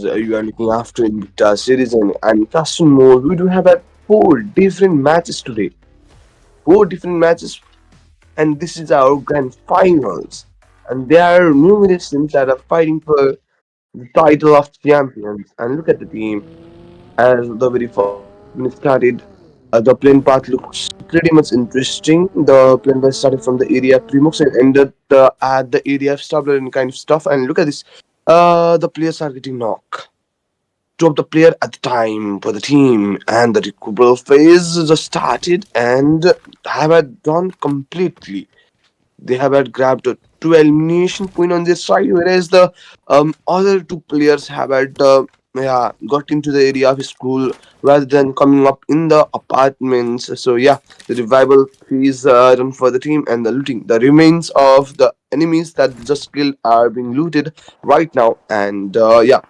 you are looking after INVICTA series and custom mode. We do have four different matches today. Four different matches, and this is our grand finals. And there are numerous teams that are fighting for the title of champions. And look at the team. As the very first minute started, the plane path looks pretty much interesting. The plane path started from the area Primox and ended at the area of Stabler and kind of stuff. And look at this. The players are getting knocked. Two of the player at the time for the team, and the recoverable phase just started and have had done completely. They have had grabbed a two elimination point on their side, whereas the other two players have had yeah, got into the area of school rather than coming up in the apartments. So yeah, the revival phase done for the team and the looting. The remains of the enemies that they just killed are being looted right now, and yeah,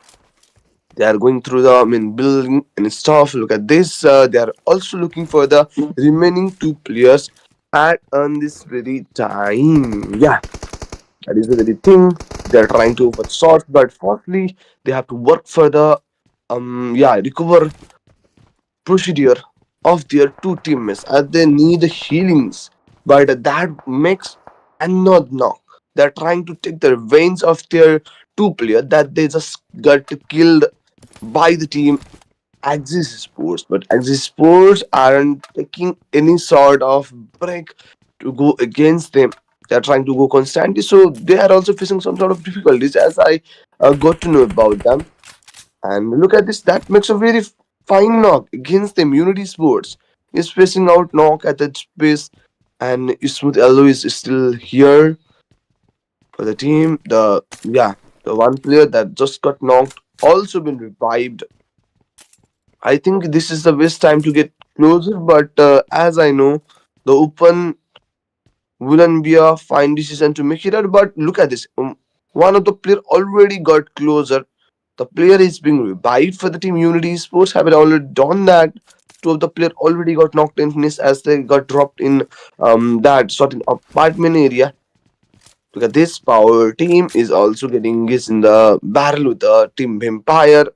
they are going through the main building and stuff. Look at this. They are also looking for the remaining two players at on this very time. Yeah, that is the very thing. They are trying to sort, but firstly they have to work for the yeah, recover procedure of their two teammates as they need healings. But that makes another knock. They're trying to take the veins of their two player that they just got killed by the team Axis Sports, but Axis Sports aren't taking any sort of break to go against them. They're trying to go constantly, so they are also facing some sort of difficulties as I got to know about them. And look at this, that makes a very fine knock against them. Unity Sports is facing out knock at that space, and Smooth Yellow is still here for the team. The yeah, the one player that just got knocked also been revived. I think this is the best time to get closer, but as I know, the open wouldn't be a fine decision to make it out. But look at this. One of the player already got closer. The player is being revived for the team. Unity Sports have already done that. Two of the player already got knocked in finish as they got dropped in that certain apartment area. Look at this. Power team is also getting engaged in the battle with the team Vampire.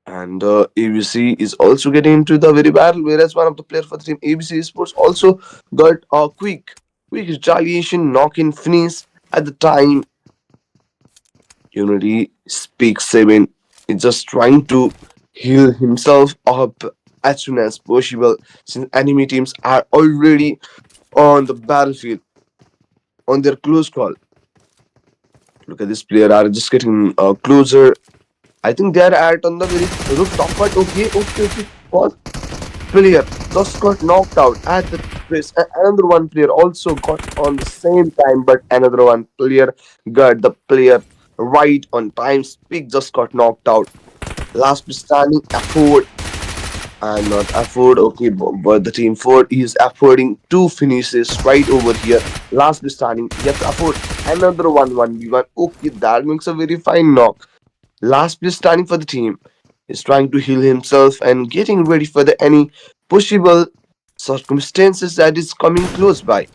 And ABC is also getting into the very battle, whereas one of the players for the team ABC Sports also got a quick retaliation knock-in finish at the time. Unity Speak 7 is just trying to heal himself up as soon as possible since enemy teams are already on the battlefield on their close call. Look at this player are just getting closer. I think they are at on the very rooftop, but okay. Pause. Player just got knocked out at the place. Another one player also got on the same time, but another one player got the player right on time. Speak just got knocked out. Last standing afford and not afford. Okay, but the team Ford is affording two finishes right over here. Last standing, yet afford another 1v1. Okay, that makes a very fine knock. Last place standing for the team is trying to heal himself and getting ready for the any possible circumstances that is coming close by.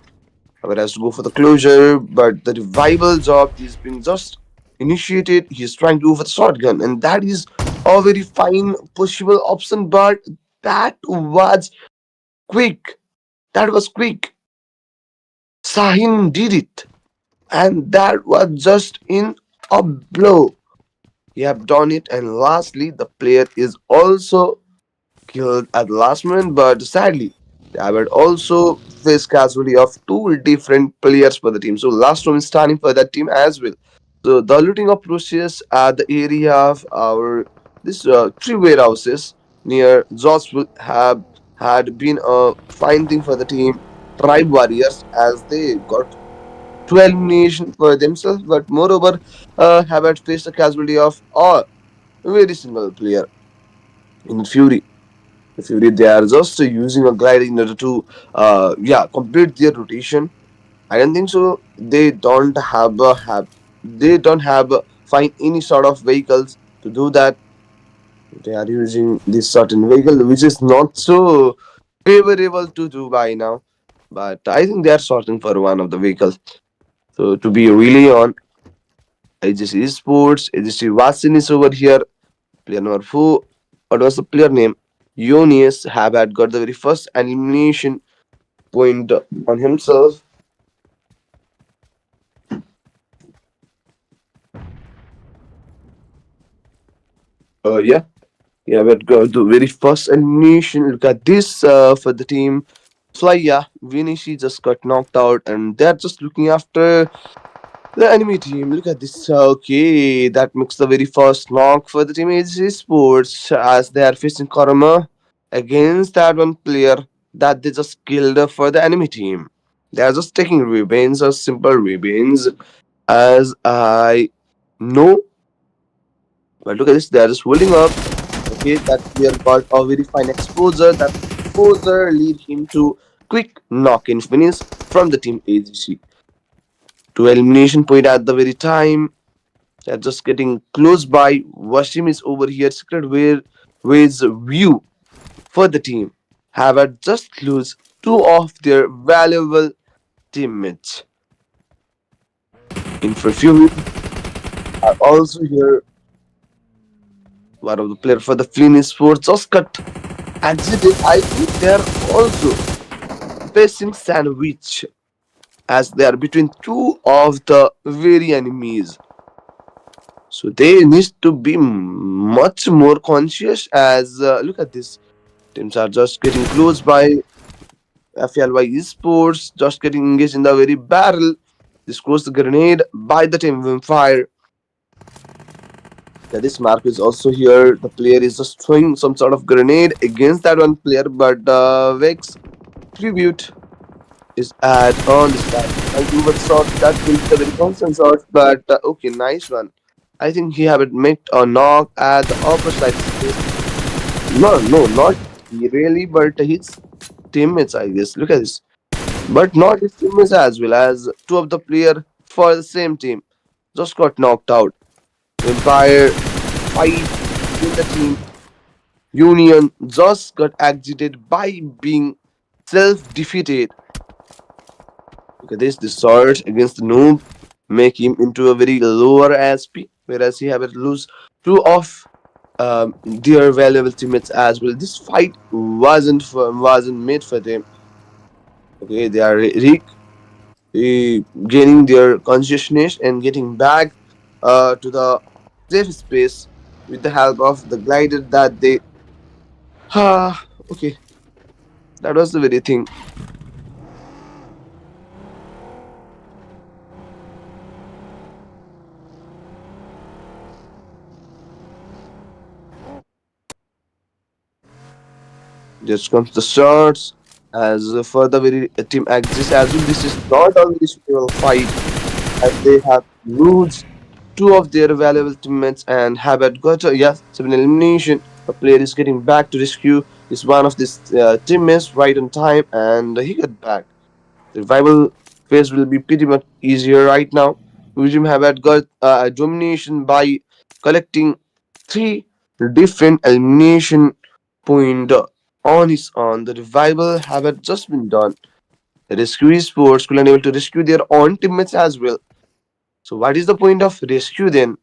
However, has to go for the closure, but the revival job is being just initiated. He's trying to go for the shotgun, and that is a very fine possible option, but that was quick. That was quick. Sahin did it, and that was just in a blow. He have done it, and lastly, the player is also killed at the last moment, but sadly, they have also faced casualty of two different players for the team. So last one is starting for that team as well. So the looting of process at the area of our this three warehouses near Jossville have had been a fine thing for the team Tribe Warriors as they got to elimination for themselves, but moreover have had faced a casualty of a very single player in Fury. Fury, they are just using a glide in order to yeah, complete their rotation. I don't think so. They don't have find any sort of vehicles to do that. They are using this certain vehicle which is not so favorable to do by now. But I think they are sorting for one of the vehicles. So to be really on, AGC Esports, AGC Vasin is over here. Player number 4, what was the player name? Yonius have had got the very first elimination point on himself. Yeah, yeah, we had got the very first elimination. Look at this for the team. Flya, Vinici just got knocked out, and they're just looking after the enemy team. Look at this. Okay, that makes the very first knock for the team AGC Sports as they are facing Karma against that one player that they just killed for the enemy team. They are just taking revenge or simple revenge, as I know. But look at this, they are just holding up. Okay, that player got a very fine exposure. That exposure lead him to quick knock-in finish from the team AGC. To elimination point at the very time. They're just getting close by. Washim is over here. Secret ways view for the team. Have had just lose two of their valuable teammates. In for a few minutes, are also here. One of the player for the Flynn Sports just got exited. I think they're also facing sandwich as they are between two of the very enemies. So they need to be much more conscious as look at this. Teams are just getting close by. FLY Esports just getting engaged in the very barrel. This goes the grenade by the team Wimfire. Yeah, this mark is also here. The player is just throwing some sort of grenade against that one player, but Vex tribute is add on this guy. I do but shot that will be a very constant shot, but okay, nice one. I think he have made a knock at the upper side space. No, no, not really, but his teammates, I guess. Look at this. But not his teammates as well as two of the player for the same team just got knocked out. Empire fight in the team Union just got exited by being self-defeated. Look at this, the sword against the noob make him into a very lower SP, whereas he have to lose two of their valuable teammates as well. This fight wasn't made for them. Okay, they are gaining their consciousness and getting back to the safe space with the help of the glider that they. Okay, that was the very thing. Just comes the shots as for the very team exists as well. This is not a very suitable fight as they have lose two of their valuable teammates and have had got a yes, 7 elimination. A player is getting back to rescue is one of these teammates right on time and he got back. The revival phase will be pretty much easier right now. Ujim have had got a domination by collecting three different elimination point on his own. The revival have had just been done. The rescue sports could unable to rescue their own teammates as well. So what is the point of rescue then?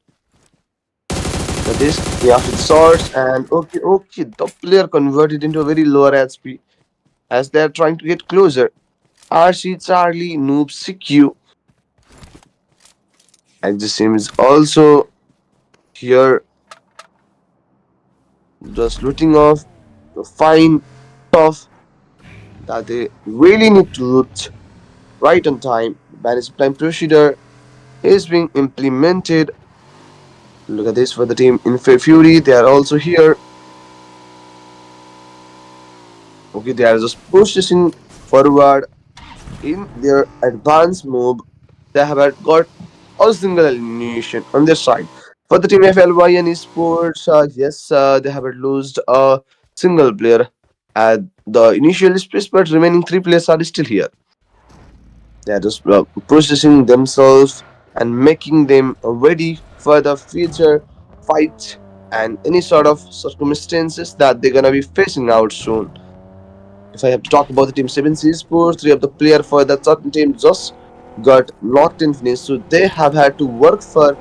So this they have the swords and okay, the player converted into a very lower HP as they are trying to get closer. RC Charlie Noob CQ and the same is also here just looting off the fine stuff that they really need to loot right on time. Managed time procedure is being implemented. Look at this for the team in Fury. They are also here. Okay, they are just pushing forward in their advanced move. They have got a single elimination on their side. For the team FLY and Esports, yes, they have lost a single player at the initial space, but remaining three players are still here. They are just processing themselves and making them ready for the future fight and any sort of circumstances that they're gonna be facing out soon. If I have to talk about the team 7C Sports, three of the player for that certain team just got locked in finish, so they have had to work for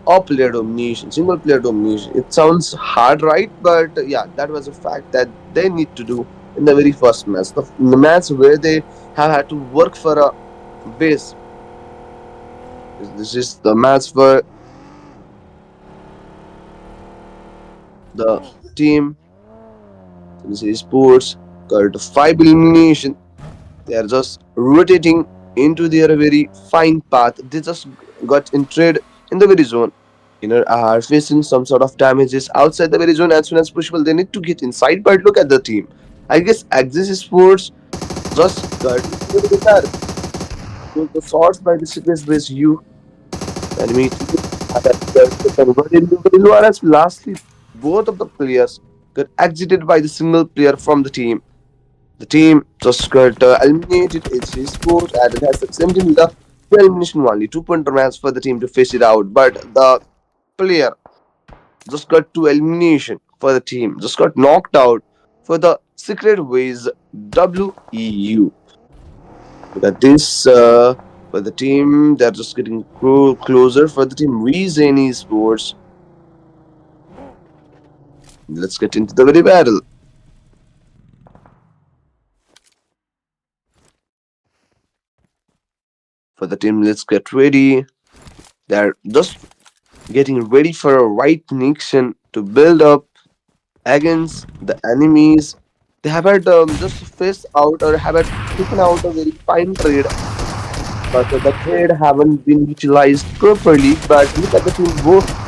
or player domination, single player domination. It sounds hard, right? But yeah, that was a fact that they need to do in the very first match. The match where they have had to work for a base. This is the match for the team. This is sports. Got 5 elimination. They are just rotating into their very fine path. They just got entered in the very zone. Are facing some sort of damages outside the very zone as soon as possible. They need to get inside. But look at the team. I guess Axis Sports just got into the very bad. So the shots by the sequence base you enemy team had converted into very low. Whereas lastly, both of the players got exited by the single player from the team. The team just got eliminated. It's his sport and it has succeeded in the elimination only. 2 point match for the team to face it out. But the player just got to elimination for the team. Just got knocked out for the secret ways WEU. Look at this for the team. They're just getting closer for the team. Reason Sports. Let's get into the very battle. For the team, let's get ready. They're just getting ready for a right connection to build up against the enemies. They have had just faced out or have had taken out a very fine trade, but the trade haven't been utilized properly. But look at the team,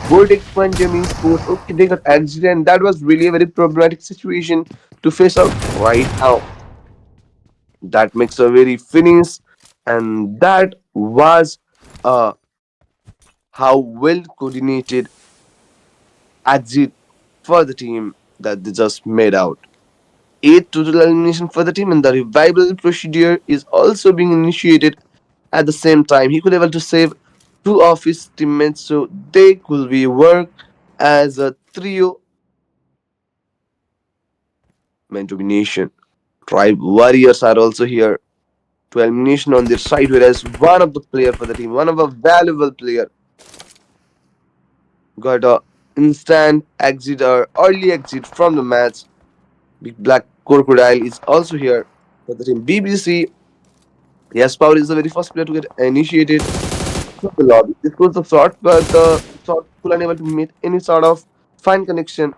Vortex One Gaming Sports. Okay, they got accident. That was really a very problematic situation to face out right now. That makes a very finish, and that was uh, how well coordinated exit for the team that they just made out. 8 total elimination for the team, and the revival procedure is also being initiated at the same time. He could able to save 2 of his teammates, so they could be work as a trio meant to be nation. Tribe warriors are also here to elimination on their side, whereas one of the player for the team, one of a valuable player, got a instant exit or early exit from the match. Big Black Crocodile is also here for the team. BBC, yes, Power is the very first player to get initiated from the lobby. This was the shot, but the shot could unable to meet any sort of fine connection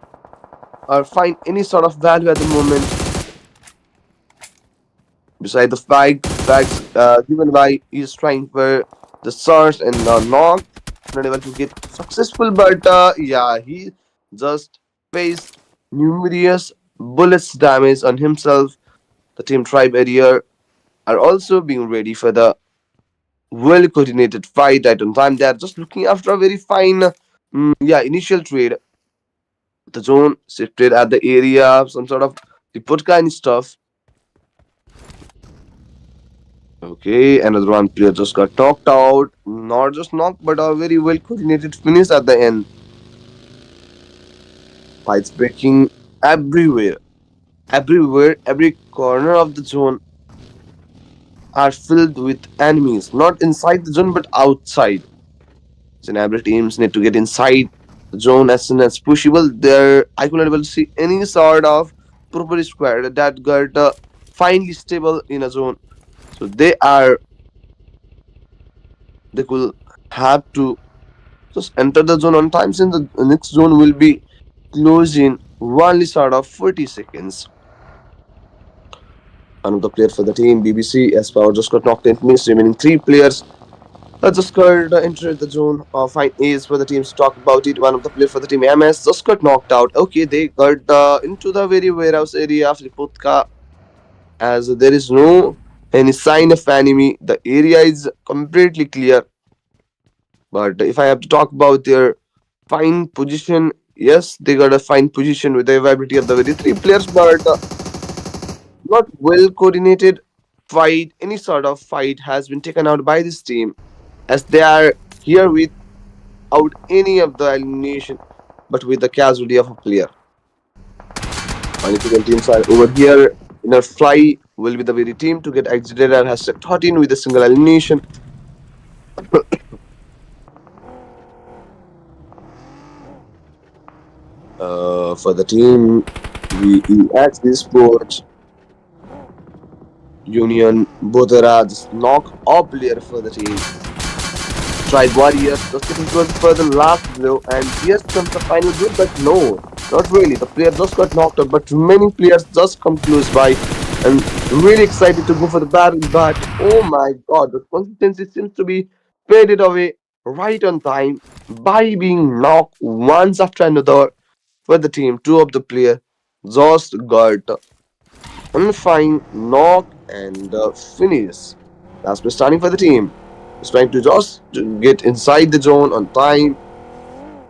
or find any sort of value at the moment. Beside the facts given by he's trying for the search and knock, not able to get successful, but yeah, he just faced numerous bullets damage on himself. The team tribe area are also being ready for the well coordinated fight at on time. They are just looking after a very fine yeah, initial trade. The zone shifted at the area, some sort of report kind of stuff. Okay, another one player just got knocked out. Not just knocked, but a very well coordinated finish at the end. Fights breaking everywhere. Everywhere, every corner of the zone are filled with enemies. Not inside the zone, but outside. Zenabra teams need to get inside the zone as soon as possible. There, I could not able to see any sort of proper squad that got finely stable in a zone. So they could have to just enter the zone on time since the next zone will be closed in only sort of 40 seconds. Another player for the team, BBC, as Power just got knocked in minutes, remaining 3 players. Just got entered the zone. Fine A's for the teams to talk about it. One of the players for the team, MS, just got knocked out. Okay, they got into the very warehouse area of Liputka as there is no any sign of enemy. The area is completely clear. But if I have to talk about their fine position, yes, they got a fine position with the availability of the very 3 players, but not well coordinated fight. Any sort of fight has been taken out by this team as they are here without any of the elimination, but with the casualty of a player. Significant teams are over here. Inner Fly will be the very team to get exited and has 13 with a single elimination. For the team, we at this sport union, Bodhara just knock up player for the team. Tribe Warriors just getting closer for the last blow, and here comes the final blow, but no, not really. The player just got knocked out, but remaining players just come close by and really excited to go for the battle. But oh my god, the consistency seems to be faded away right on time by being knocked once after another for the team. Two of the player just got unfine knock and finish. That's been starting for the team. He's trying to just to get inside the zone on time.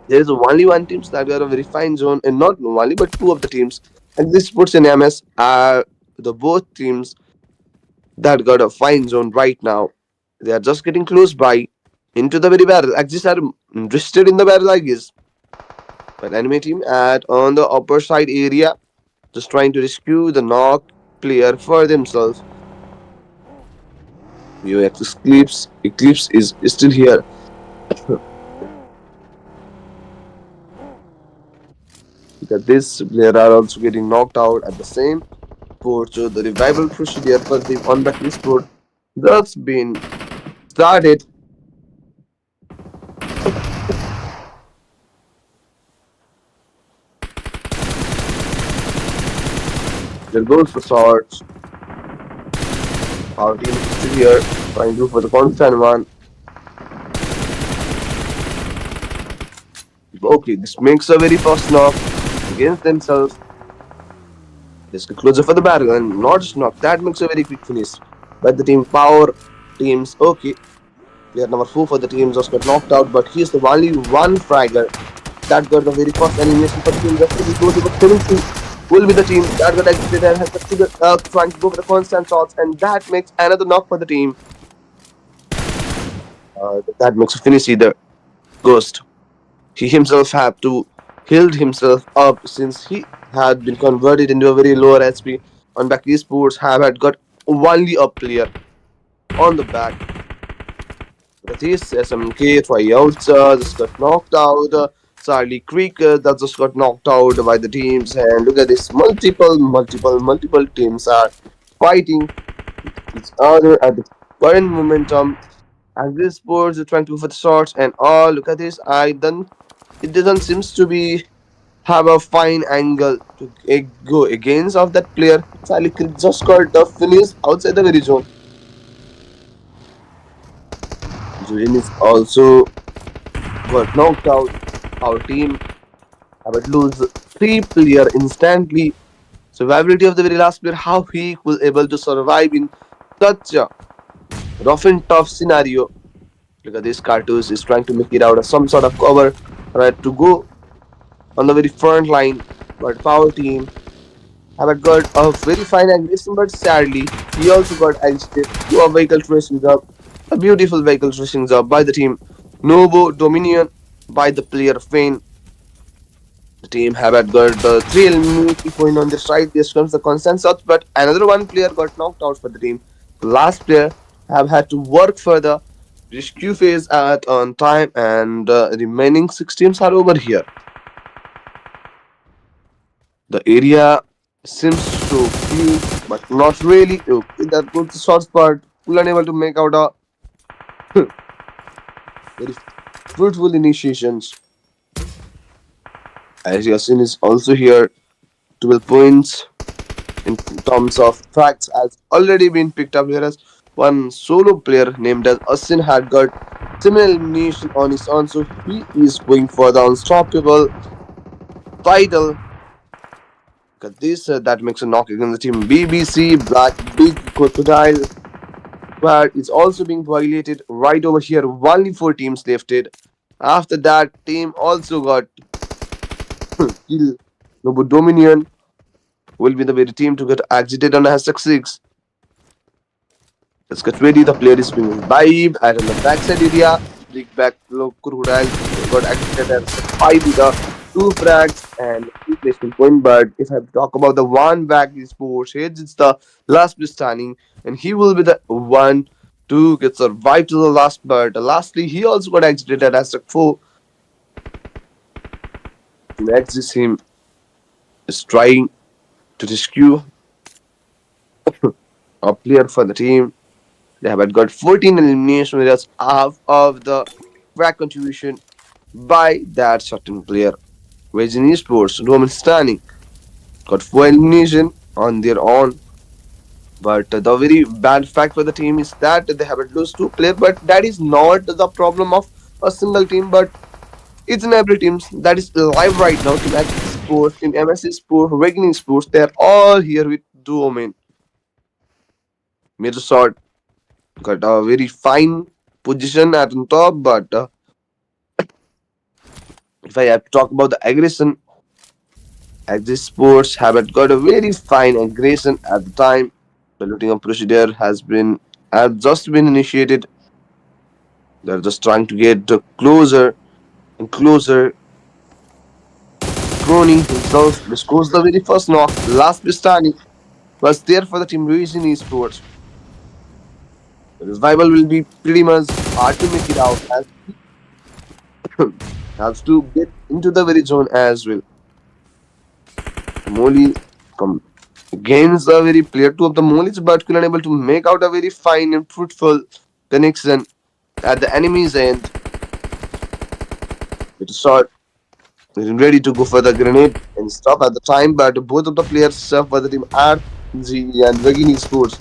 There is only one team that got a very fine zone, and not only but two of the teams. And this puts in MS are the both teams that got a fine zone right now. They are just getting close by into the very barrel. Axis are interested in the barrel, I guess. But enemy team at on the upper side area, just trying to rescue the knock player for themselves. Your Eclipse is still here. Because this player are also getting knocked out at the same port. So the revival procedure for the on back port that's been started. There goes the swords. Our team is still here, trying to go for the constant one. Okay, this makes a very fast knock against themselves. Let's get closer for the barrel and not just knock. That makes a very quick finish. But the team power teams, okay. Player number 4 for the team just got knocked out, but he's the only one fragger that got the very first animation for the team. Just to be close to finishing will be the team that got exited and has succeeded trying to go for the constant shots, and that makes another knock for the team. That makes a finish either. Ghost. He himself had to heal himself up since he had been converted into a very lower HP. On back, these sports have had got only a player on the back. That is SMK tryouts just got knocked out. Charlie Creek that just got knocked out by the teams. And look at this, multiple teams are fighting each other at the current momentum. And these sports are trying to go for the shots. And oh, look at this! It doesn't seems to be have a fine angle to go against of that player. Charlie Creek just got the finish outside the very zone. Julian is also got knocked out. Our team would lose three player instantly. Survivability of the very last player, how he was able to survive in such a rough and tough scenario. Look at this cartoons is trying to make it out of some sort of cover, right, to go on the very front line. But our team have got a very fine aggression, but sadly he also got exited to a vehicle tracing job. A beautiful vehicle tracing job by the team. Novo Dominion by the player Fane. The team have had got the three elimination point on the side. This comes the consensus, but another one player got knocked out for the team. The last player have had to work for the rescue phase at on time, and remaining six teams are over here. The area seems to be, but not really. Okay, that was the short part. We're unable to make out a very fruitful initiations. As Yasin is also here, 12 points in terms of facts has already been picked up, whereas one solo player named as Asin had got similar elimination on his own, so he is going for the unstoppable title. Got this, that makes a knock against the team BBC. Black Big Crocodile squad is also being violated right over here. Only four teams left it. After that, team also got killed. Nobu Dominion will be the very team to get exited on hashtag 6. Let's get ready. The player is being revived and on the backside area. Big back crocodile got exited at 5 with the 2 frags and 3 placement point. But if I talk about the one back sports, heads it's the last place standing, and he will be the one to get survived to the last. But lastly, he also got exited at hashtag 4. Team Axis team is trying to rescue a player for the team. They have got 14 elimination whereas half of the crack contribution by that certain player. Whereas in esports, Roman Stanley got 4 elimination on their own. But the very bad fact for the team is that they haven't lost two players. But that is not the problem of a single team, but it's in every team that is live right now. Team Axis Sports, Team MSC Sports, Awakening Sports, they are all here with duo main. Major Sword got a very fine position at the top, but if I have to talk about the aggression, Axis Sports have got a very fine aggression at the time. The looting of procedure has just been initiated. They're just trying to get closer and closer. Crony himself scores the very first knock. Last Bistani was there for the team Reason Esports. The revival will be pretty much hard to make it out as has to get into the very zone as well. Molly gains the very player two of the Mollies, but couldn't able to make out a very fine and fruitful connection at the enemy's end. It is shot. Ready to go for the grenade and stop at the time, but both of the players for the team RG and Vagini Sports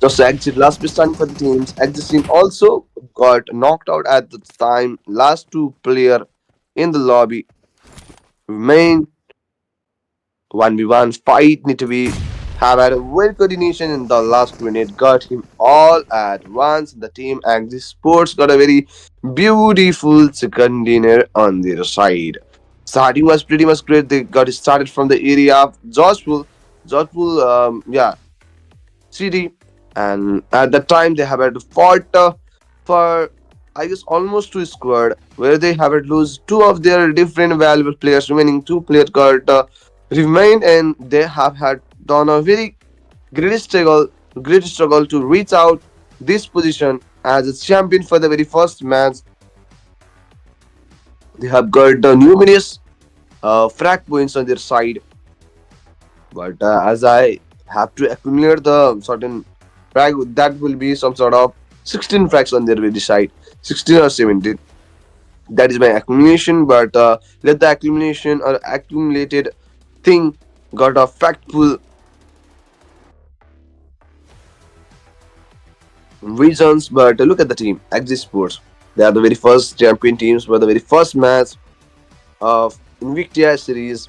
just exit last time for the teams. Exit team also got knocked out at the time. Last two player in the lobby remain 1v1 fight need to be have had a well coordination in the last grenade got him all at once. The team Axis Sports got a very beautiful second dinner on their side. Starting was pretty much great. They got started from the area of Georgepul, city, and at that time they have had fought for I guess almost two squad where they have had lose two of their different valuable players. Remaining two players got remained, and they have had done a very great struggle to reach out this position as a champion for the very first match. They have got numerous frag points on their side, but as I have to accumulate the certain frag, that will be some sort of 16 frags on their very side, 16 or 17. That is my accumulation, but let the accumulation or accumulated thing got a factful reasons. But look at the team, Axis Sports. They are the very first champion teams for the very first match of INVICTA series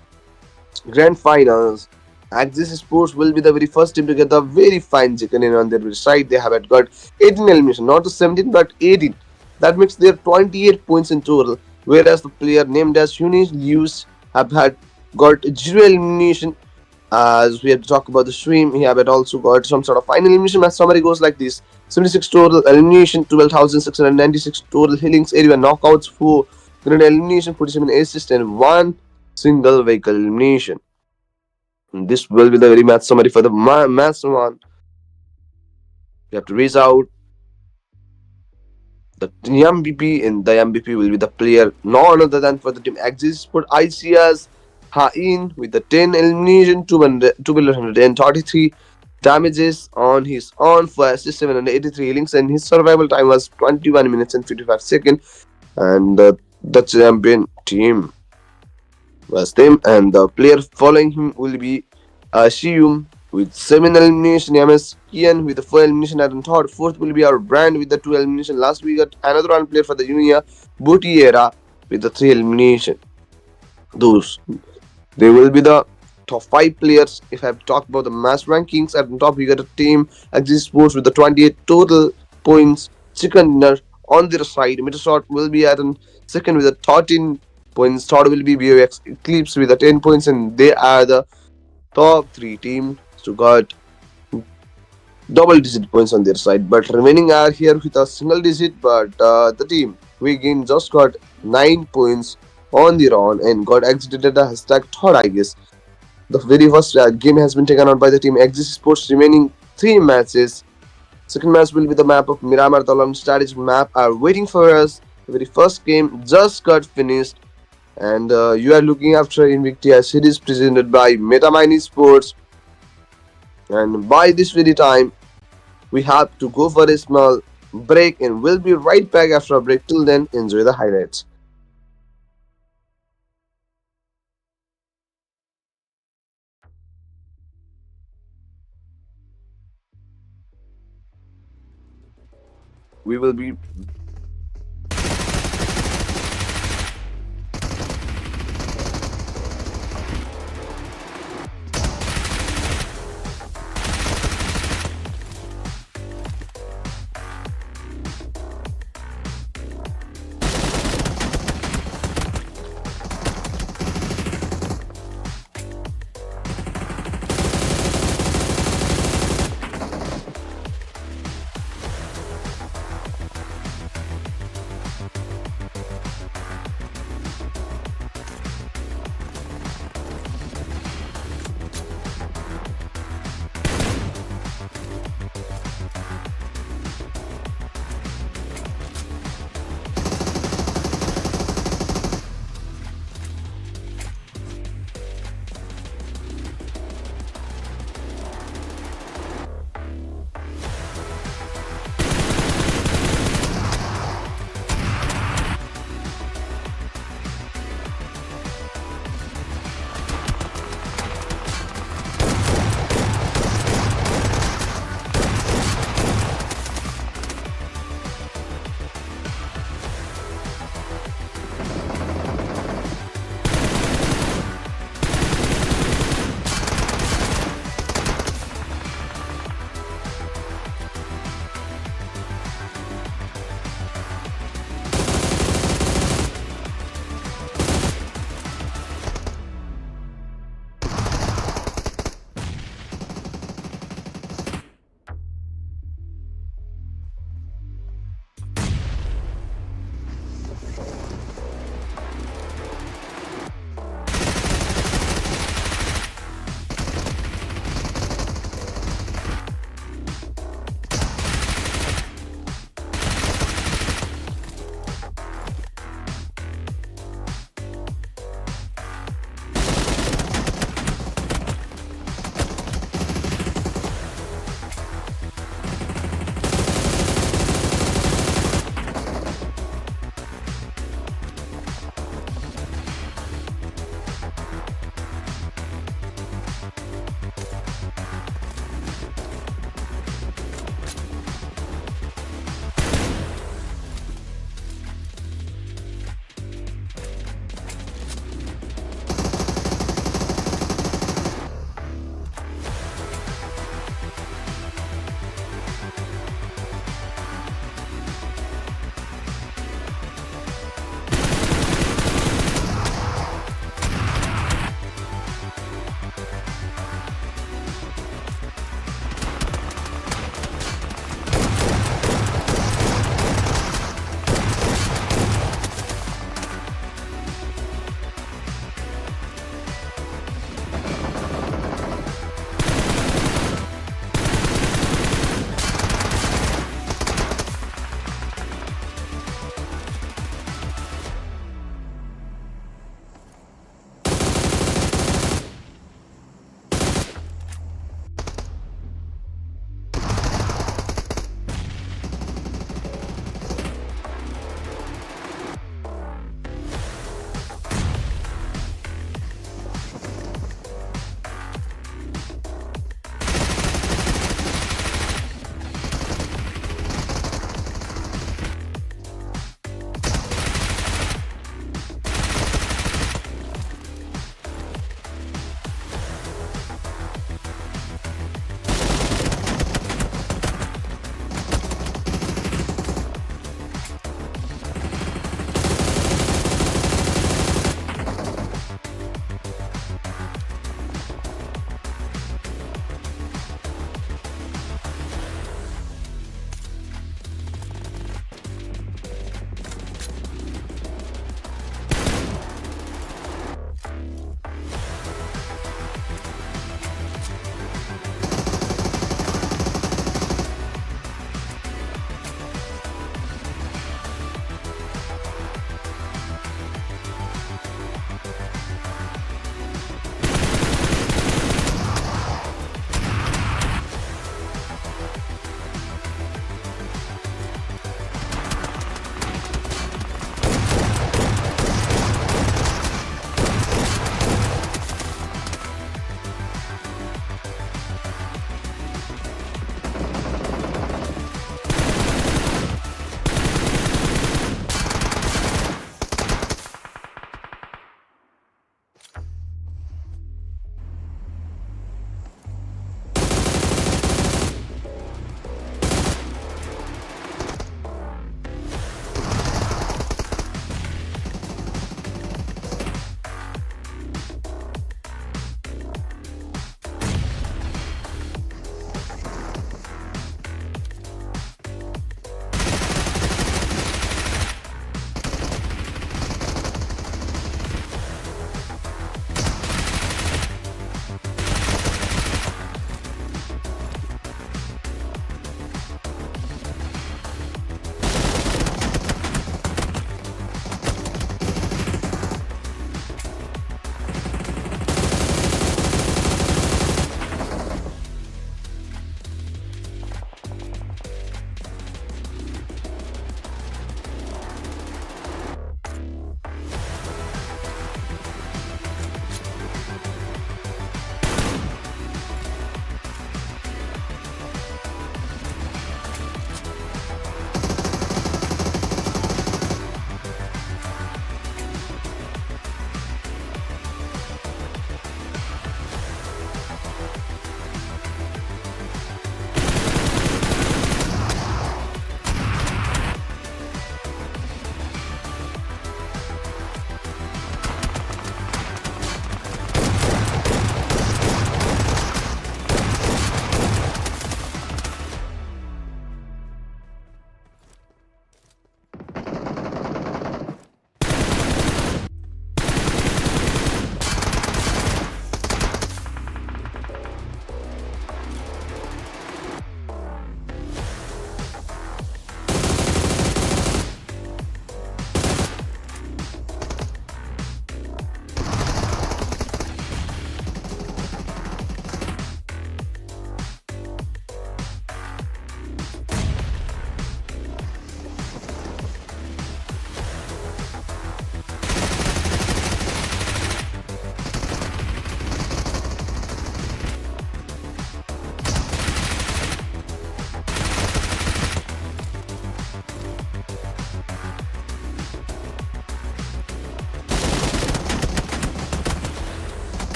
grand finals. Axis Sports will be the very first team to get the very fine chicken in on their side. They have got 18 elimination, not 17 but 18. That makes their 28 points in total. Whereas the player named as Eunice Lewis have had got 0 elimination. As we have to talk about the stream, he have also got some sort of final elimination. Match summary goes like this: 76 total elimination, 12,696 total healings, 81 knockouts, 4 grand elimination, 47 assists, and 1 single vehicle elimination. And this will be the very match summary for the match one. We have to raise out the MVP, and the MVP will be the player none other than for the team Axis Sport ICS Hain with the 10 elimination, 233 damages on his own for assist 783 healings, and his survival time was 21 minutes and 55 seconds. And the champion team was them, and the player following him will be Shium with 7 elimination, MS Kian with the 4 elimination at the third. Fourth will be our brand with the 2 elimination. Last we got another one player for the Unia, Boutiera with the 3 elimination. They will be the top 5 players. If I have talked about the mass rankings, at the top we got a team Axis Sports with the 28 total points. Second winner on their side. Metasort will be at second with the 13 points. Third will be BOX Eclipse with the 10 points, and they are the top 3 teams who got double digit points on their side. But remaining are here with a single digit. But the team Wiggin just got 9 points on their own and got exited at the hashtag third, I guess. The very first game has been taken out by the team Axis Sports. Remaining 3 matches. Second match will be the map of Miramar Talam strategic map are waiting for us. The very first game just got finished, and you are looking after Invicta series presented by Metamine Sports. And by this very time, we have to go for a small break, and we'll be right back after a break. Till then, enjoy the highlights. We will be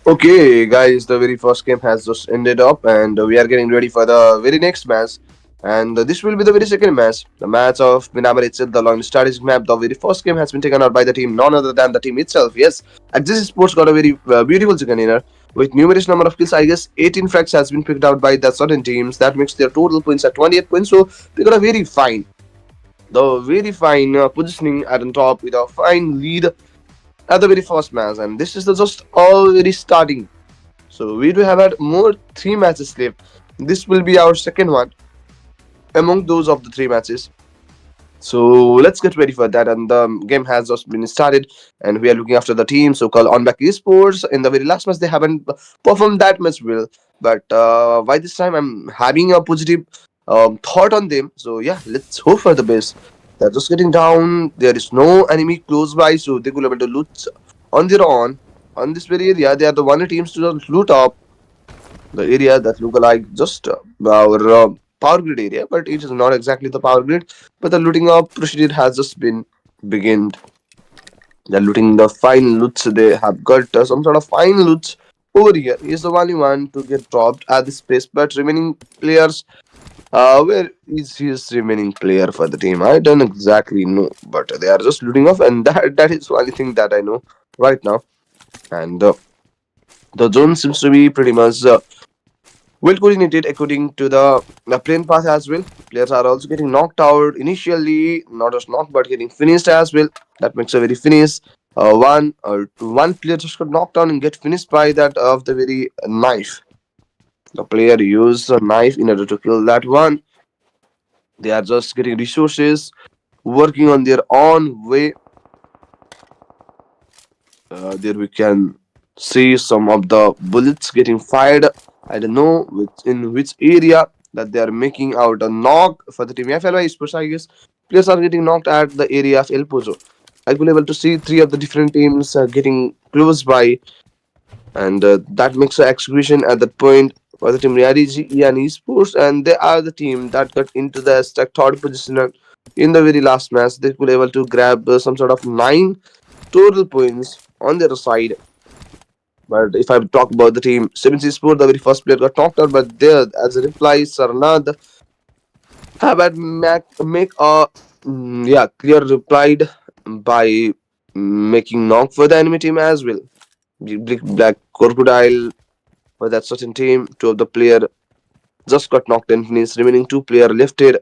Okay, guys, the very first game has just ended up, and we are getting ready for the very next match. And this will be the very second match, the match of Minamar itself, the long strategic map. The very first game has been taken out by the team, none other than the team itself. Yes, Axis Sports got a very beautiful second inner with numerous number of kills. I guess 18 fracks has been picked out by the certain teams. That makes their total points at 28 points. So they got a very fine positioning at the top with a fine lead at the very first match. And this is the just already starting, so we do have had more three matches left. This will be our second one among those of the three matches. So let's get ready for that. And the game has just been started, and we are looking after the team so-called on back esports. In the very last match, they haven't performed that much well, but by this time, I'm having a positive thought on them. So yeah, let's hope for the best. They're just getting down. There is no enemy close by, so they could be able to loot on their own on this very area. They are the one teams to just loot up the area that look like just our power grid area, but it is not exactly the power grid. But the looting up procedure has just been beginning. They're looting the fine loots. They have got some sort of fine loots over here. He's the only one to get dropped at this place, but remaining players. Where is his remaining player for the team? I don't exactly know, but they are just looting off, and that is the only thing that I know right now. And the zone seems to be pretty much well coordinated according to the plane path as well. Players are also getting knocked out initially, not just knocked but getting finished as well. That makes a very finish. One player just got knocked down and get finished by that of the very knife. The player used a knife in order to kill that one. They are just getting resources, working on their own way. There we can see some of the bullets getting fired. I don't know in which area that they are making out a knock for the team FLY Sports. I guess players are getting knocked at the area of El Pozo. I could able to see three of the different teams getting close by, and that makes an execution at that point for the team Reality and Esports, and they are the team that got into the stack third position in the very last match. They could able to grab some sort of 9 total points on their side. But if I talk about the team, 7C Sport, the very first player got knocked out, but there, as a reply, Sarnad had make a clear replied by making knock for the enemy team as well. Black Crocodile for that certain team, two of the player just got knocked and finished. Remaining two player lifted.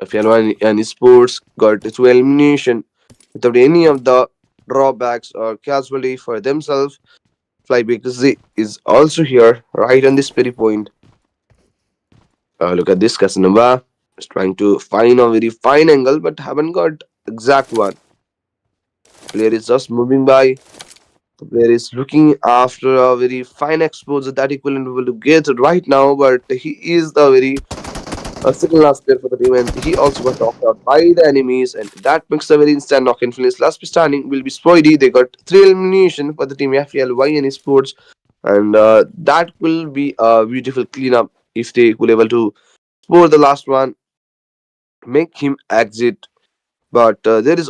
Fialwan and Sports got its elimination without any of the drawbacks or casualty for themselves. Flyback Z is also here, right on this very point. Look at this, Casanova is trying to find a very fine angle, but haven't got exact one. Player is just moving by. The player is looking after a very fine exposure that he couldn't be able to get right now, but he is the very second last player for the team, and he also got knocked out by the enemies, and that makes a very instant knock and finish. Last standing will be Spoidy. They got 3 elimination for the team FLY and Sports, and that will be a beautiful cleanup if they could able to score the last one, make him exit. But there is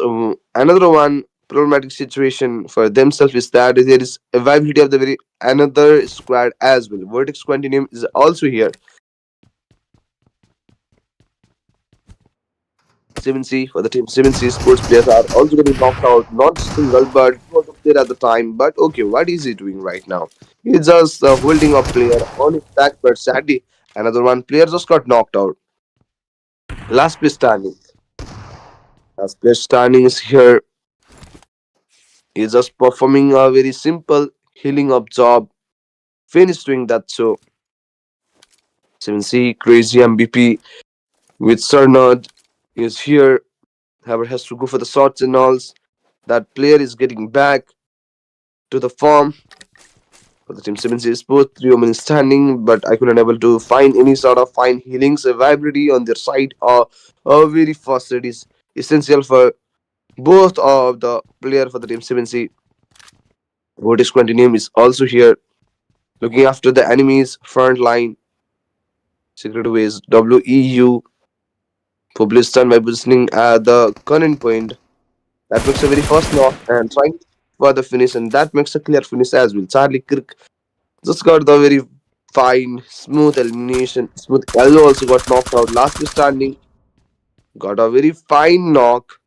another one problematic situation for themselves is that there is availability of the very another squad as well. Vertex Quantinuum is also here. 7C for the team 7C sports players are also getting knocked out, not single but both of them at the time. But okay, what is he doing right now? He's just holding a player on his back, but sadly, another one player just got knocked out. Last place standing. Last place standing is here. He's just performing a very simple healing up job. Finished doing that, so 7C crazy MVP with Sernod is here. However, has to go for the shots and alls. That player is getting back to the farm for the team 7C Sports. 3 women standing, but I couldn't able to find any sort of fine healing survivability on their side. Very fast. It is essential for both of the player for the team 7C. Vortex Quantinuum is also here, looking after the enemies front line. Secret ways WEU published by positioning at the current point. That makes a very first knock and trying for the finish, and that makes a clear finish as well. Charlie Kirk just got the very fine, smooth elimination. Smooth Yellow also got knocked out. Last man standing got a very fine knock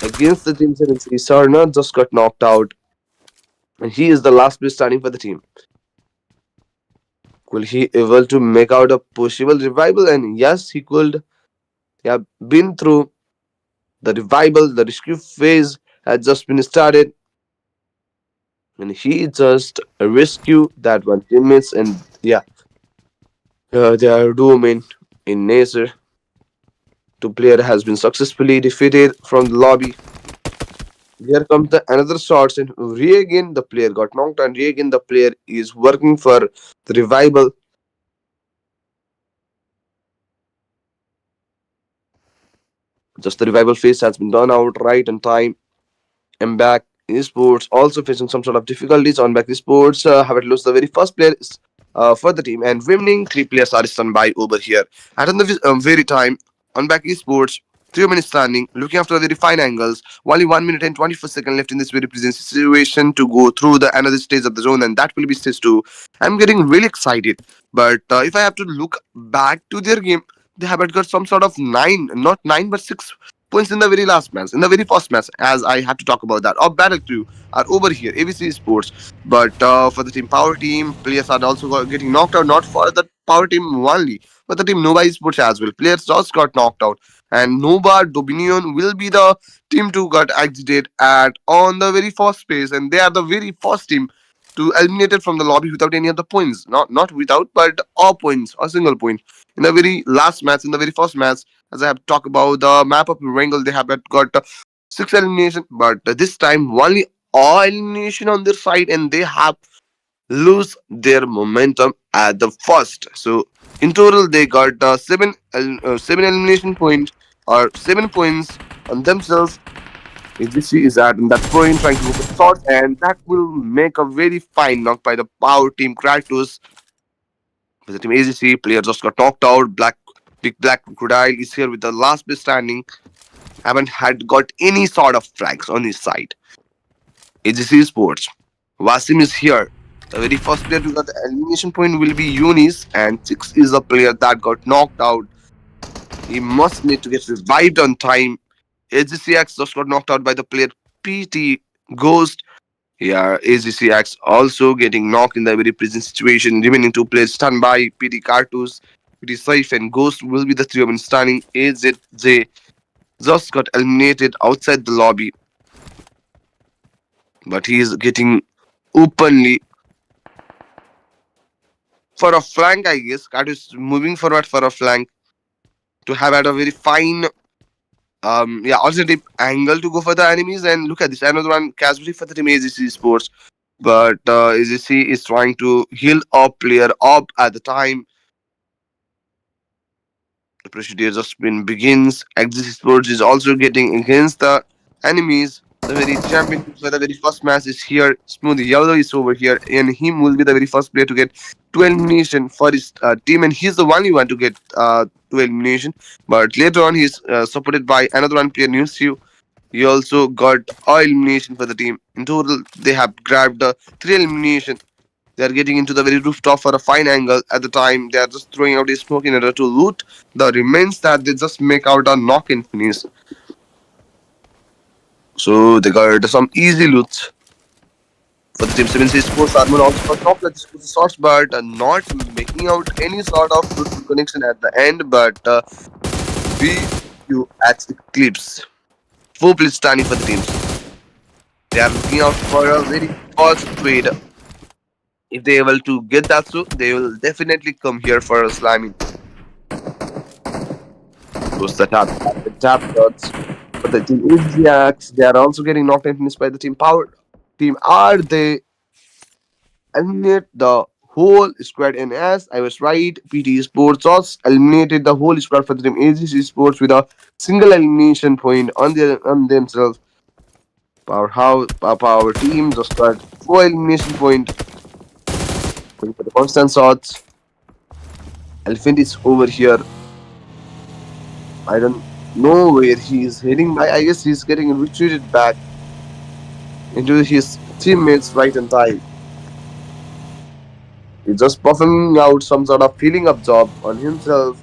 against the team 7C. Sarna just got knocked out, and he is the last man standing for the team. Will he able to make out a possible revival? And yes, he could. He have been through the revival. The rescue phase had just been started, and he just rescue that one teammates. And yeah, their domain in nature. Two player has been successfully defeated from the lobby. Here comes the another shots, and re again the player got knocked, and re again the player is working for the revival. Just the revival phase has been done out right on time. And back esports also facing some sort of difficulties. On back esports have lost the very first player for the team, and remaining three players are stunned by over here. At the very time, on back esports, 3 minutes standing, looking after very fine angles. Only 1 minute and 24 seconds left in this very present situation to go through the another stage of the zone, and that will be stage 2. I'm getting really excited, but if I have to look back to their game, they have got some sort of nine, not nine, but 6 points in the very last match, in the very first match, as I have to talk about that. Our battle crew are over here, ABC Sports. But for the team Power Team, players are also getting knocked out, not for the Power Team only, but the team Nova Sports as well. Players just got knocked out. And Nova Dominion will be the team to got exited at on the very first space, and they are the very first team to eliminated from the lobby without any other points. Not without, but all points, a single point. In the very last match, in the very first match, as I have talked about the map of Wrangle, they have got 6 elimination, but this time only all elimination on their side, and they have lose their momentum at the first. So in total, they got seven elimination points or 7 points on themselves. AGC is at that point trying to go for shots, and that will make a very fine knock by the power team Kratos. But the team AGC player just got knocked out. Big Black Crocodile is here with the last bit standing. Haven't had got any sort of frags on his side. AGC Sports. Wasim is here. The very first player to get the elimination point will be Yunis, and 6 is a player that got knocked out. He must need to get revived on time. AGCX just got knocked out by the player PT Ghost. Yeah, AGCX also getting knocked in the very present situation. Remaining 2 players stunned by PT Cartus, PT Saif, and Ghost will be the 3 women standing. AZJ just got eliminated outside the lobby, but he is getting openly for a flank, I guess. Cartus moving forward for a flank to have had a very fine alternative angle to go for the enemies. And look at this, another one casualty for the team AGC Sports, but AGC is trying to heal a player up at the time. The procedure just been begins. AGC Sports is also getting against the enemies. The very championship for the very first match is here. Smooth Yellow is over here, and him will be the very first player to get 2 elimination for his team, and he's the only one to get 2 elimination. But later on, he's supported by another one player, Newsview. He also got a elimination for the team. In total, they have grabbed 3 elimination. They are getting into the very rooftop for a fine angle. At the time, they are just throwing out a smoke in order to loot the remains that they just make out a knock-in finish. So they got some easy loot for the team 7C Sports. Armor also got top like the shots, but not making out any sort of fruitful connection at the end. But you at Eclipse. 4 players standing for the teams. They are looking out for a very fast trade. If they are able to get that through, they will definitely come here for a slamming. Goes the tap shots. But the team Ajax, they are also getting knocked and finished by the team Power Team. Are they eliminate the whole squad? And as I was right, PT Sports also eliminated the whole squad for the team AGC Sports with a single elimination point on themselves. Power Team just got 4 elimination point. Going for the constant shots. Elephant is over here. I don't know where he is heading by. I guess he's getting retreated back. into his teammates right in time. He's just performing out some sort of feeling of job on himself.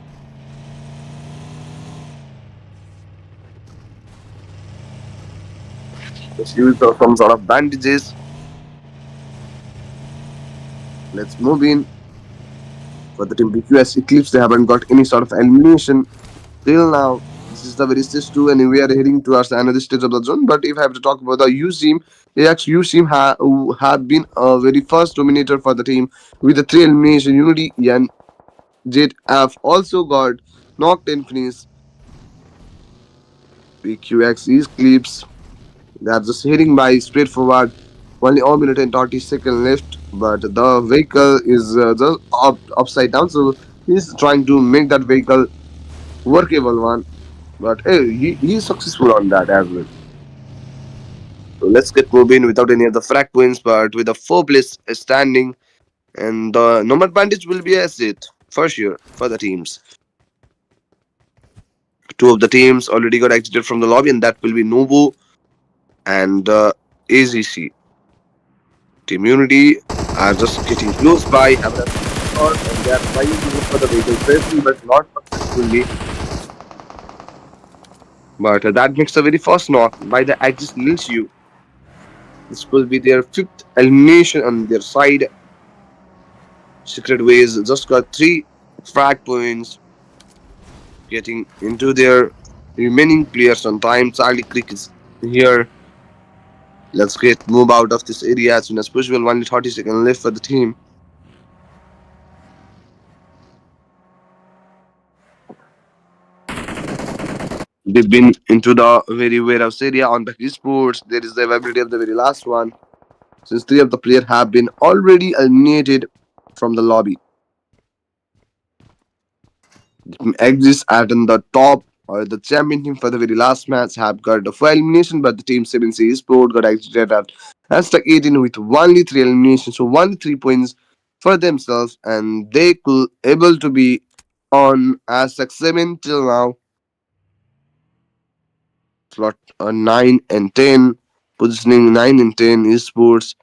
Just use some sort of bandages. Let's move in for the team BQS Eclipse. They haven't got any sort of elimination till now. This is the very stage 2, and we are heading towards another stage of the zone. But if I have to talk about the U team, UCM who have been a very first dominator for the team with the 3 elimination. Unity and Jet have also got knocked in finish. PQX is clips. They are just heading by straight forward. Only 1 minute and 30 seconds left, but the vehicle is just upside down. So he's trying to make that vehicle workable one. But hey, he's successful on that as well. So let's get moving without any of the frag points, but with the 4 place standing, and the number advantage will be a set for sure for the teams. 2 of the teams already got exited from the lobby, and that will be Novo and AZC. Team Unity are just getting close by, have a shot, and they are trying to look for the vehicle safely, but not successfully. But that makes a very first knock by the Axis Lynch. This will be their 5th elimination on their side. Secret Ways just got 3 frag points, getting into their remaining players on time. Charlie Creek is here. Let's get move out of this area as soon as possible. Only 30 seconds left for the team. They've been into the very warehouse area on back esports. There is the availability of the very last one. Since 3 of the players have been already eliminated from the lobby. Exists at in the top or the champion team for the very last match have got the 4 elimination, but the team 7C Sport got exited at hashtag 18 with only 3 eliminations, so only 3 points for themselves, and they could able to be on hashtag 7 till now. Slot 9 and 10, positioning 9 and 10 esports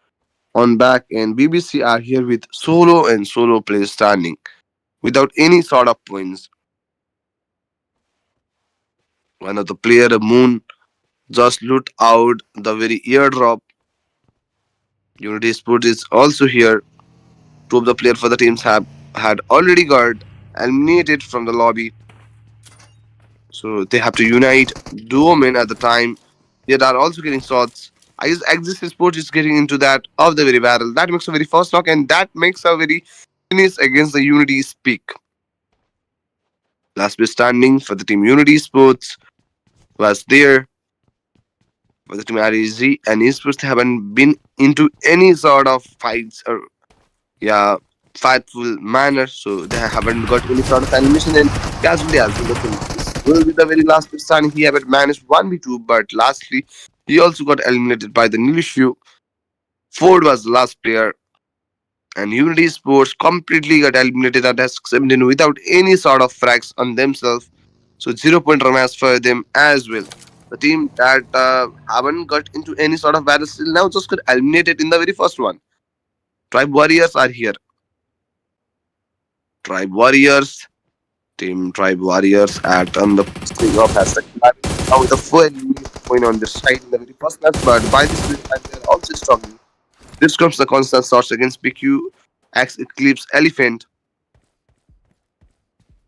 on back, and BBC are here with solo players standing without any sort of points. One of the player Moon just loot out the very airdrop. Unity Sports is also here. 2 of the players for the teams have had already got eliminated from the lobby. So they have to unite duo men at the time. Yet are also getting shots. I guess Axis Sports is getting into that of the very battle. That makes a very first knock, and that makes a very finish against the Unity Speak. Last bit standing for the team Unity Sports was there. For the team REZ and Esports, they haven't been into any sort of fights or fightful manner, so they haven't got any sort of animation and casually as well. This will be the very last bit standing. He haven't managed 1v2, but lastly, he also got eliminated by the Nilishu. Ford was the last player, and Unity Sports completely got eliminated at S17 without any sort of frags on themselves. So 0 point remains for them as well. The team that haven't got into any sort of battle still now just got eliminated in the very first one. Tribe Warriors are here. Tribe Warriors, Team Tribe Warriors at on the string of hashtag now with a full point on their side in the very first match, but by this time they are also struggling. This comes the constant shots against PQ, X Eclipse Elephant.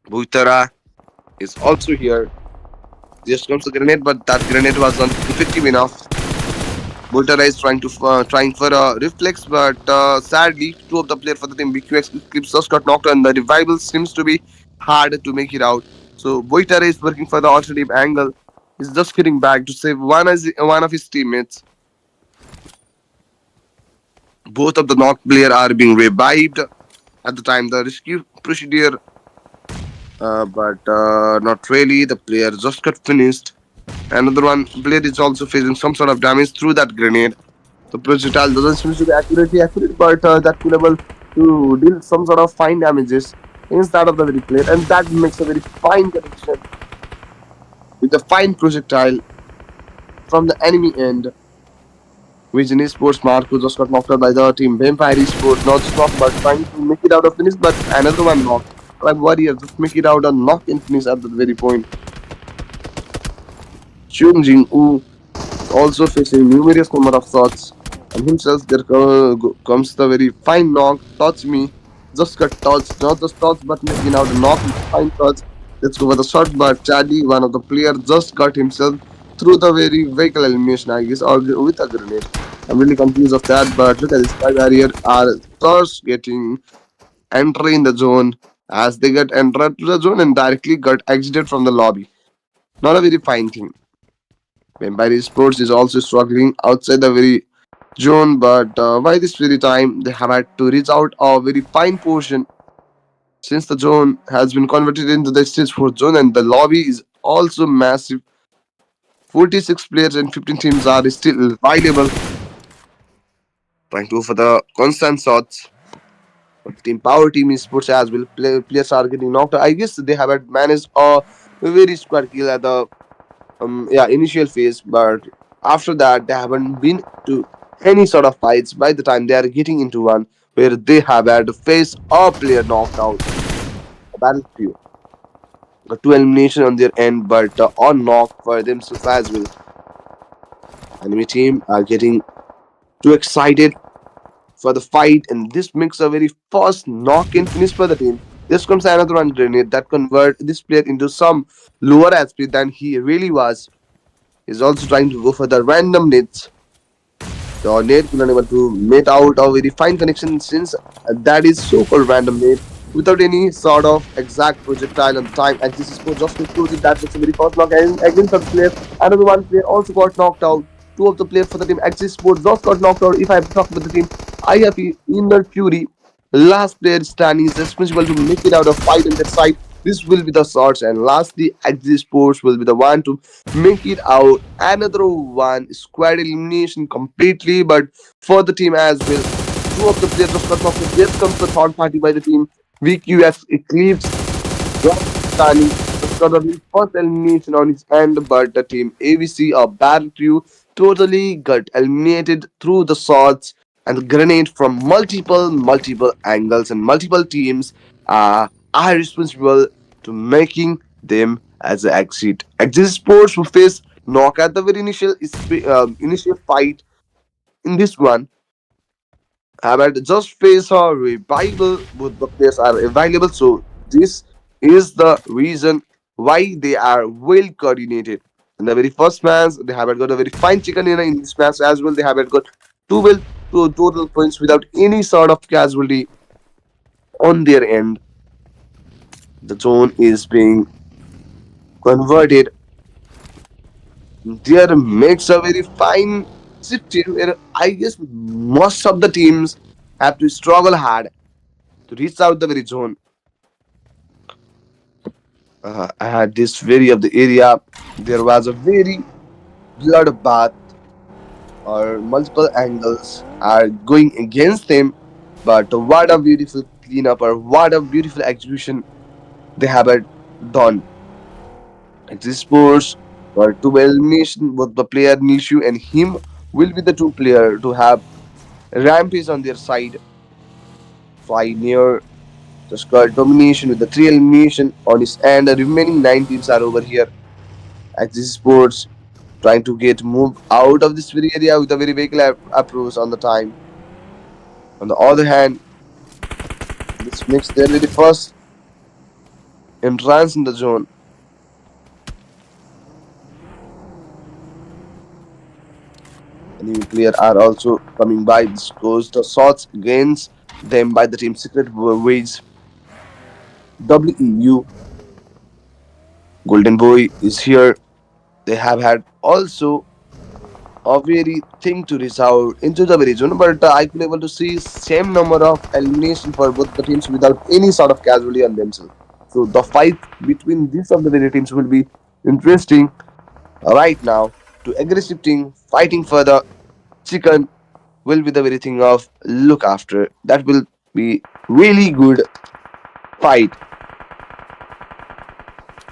Buitara is also here. Just comes the grenade, but that grenade was not effective enough. Buitara is trying for a reflex, but sadly, 2 of the players for the team BQX Eclipse just got knocked, and the revival seems to be hard to make it out. So Buitara is working for the alternative angle. He's just getting back to save one of his teammates. Both of the knocked players are being revived at the time the rescue procedure, but not really. The player just got finished. Another one player is also facing some sort of damage through that grenade. The projectile doesn't seem to be accurately accurate, but that could able to deal some sort of fine damages instead of the very player, and that makes a very fine connection with a fine projectile from the enemy end. Vision Esports Marco just got knocked out by the team Vampire Esports. Not just knocked, but trying to make it out of finish, but another one knocked. Like Warrior just make it out and knock and finish at the very point. Chung Jing Woo is also facing numerous number of shots. And himself, there comes the very fine knock. Touch me. Just got touched. Not just touch, but making out a knock with a fine touch. Let's go for the shot, but Chadi, one of the players, just got himself through the very vehicle elimination, I guess, or with a grenade. I'm really confused of that, but look at this guy barrier are first getting entry in the zone as they get entered to the zone and directly got exited from the lobby. Not a very fine thing. Vampire Sports is also struggling outside the very zone, but by this very time they have had to reach out a very fine portion since the zone has been converted into the stage 4 zone and the lobby is also massive. 46 players and 15 teams are still available. Trying to go for the constant shots. But Team Power Team Esports as well. Players are getting knocked out. I guess they have had managed a very squad kill at the initial phase, but after that they haven't been to any sort of fights by the time they are getting into one where they have had to face a player knocked out. A battlefield. A two elimination on their end, but on knock for themselves as well. Enemy team are getting too excited for the fight, and this makes a very fast knock and finish for the team. This comes another one grenade that convert this player into some lower HP than he really was. He's also trying to go for the random nades. The nade could not able to mate out a very fine connection since that is so called random nade without any sort of exact projectile on time. And this is for just explosive that makes a very fast knock and against the player. Another one player also got knocked out. Two of the players for the team Axis Sports just got knocked out. If I have to talk about the team, I have Inner Fury. Last player standing is responsible to make it out of fight on that side. This will be the shots, and lastly, Axis Sports will be the one to make it out. Another one squad elimination completely, but for the team as well. Two of the players just got knocked out. Here comes the third party by the team. VQF Eclipse Rastani just got a very first elimination on his end, but the team AVC or Battle Crew totally got eliminated through the shots and the grenade from multiple angles and multiple teams are responsible to making them as an exit. Exit Sports will face knock at the very initial fight in this one. But just face a revival, both the players are available. So this is the reason why they are well coordinated. In the very first match, they have got a very fine chicken dinner in this match as well. They have got 12 total points without any sort of casualty on their end. The zone is being converted. There makes a very fine situation where I guess most of the teams have to struggle hard to reach out the very zone. I had this very of the area. There was a very bloodbath or multiple angles are going against them. But what a beautiful cleanup or what a beautiful execution they have done. Exit Sports or to elimination both the player Nishu and him will be the two player to have Rampage on their side. Fly near just got domination with the three elimination on his end. The remaining nine teams are over here. Axis Sports trying to get moved out of this very area with a very vehicle approach on the time. On the other hand, this makes their very first entrance in the zone. Enemy player are also coming by. This goes the shots against them by the team Secret Ways. WEU Golden Boy is here. They have had also a very thing to reach out into the very zone, but I could able to see same number of elimination for both the teams without any sort of casualty on themselves. So the fight between these of the very teams will be interesting right now. To aggressive team fighting for the chicken will be the very thing of look after. That will be really good fight.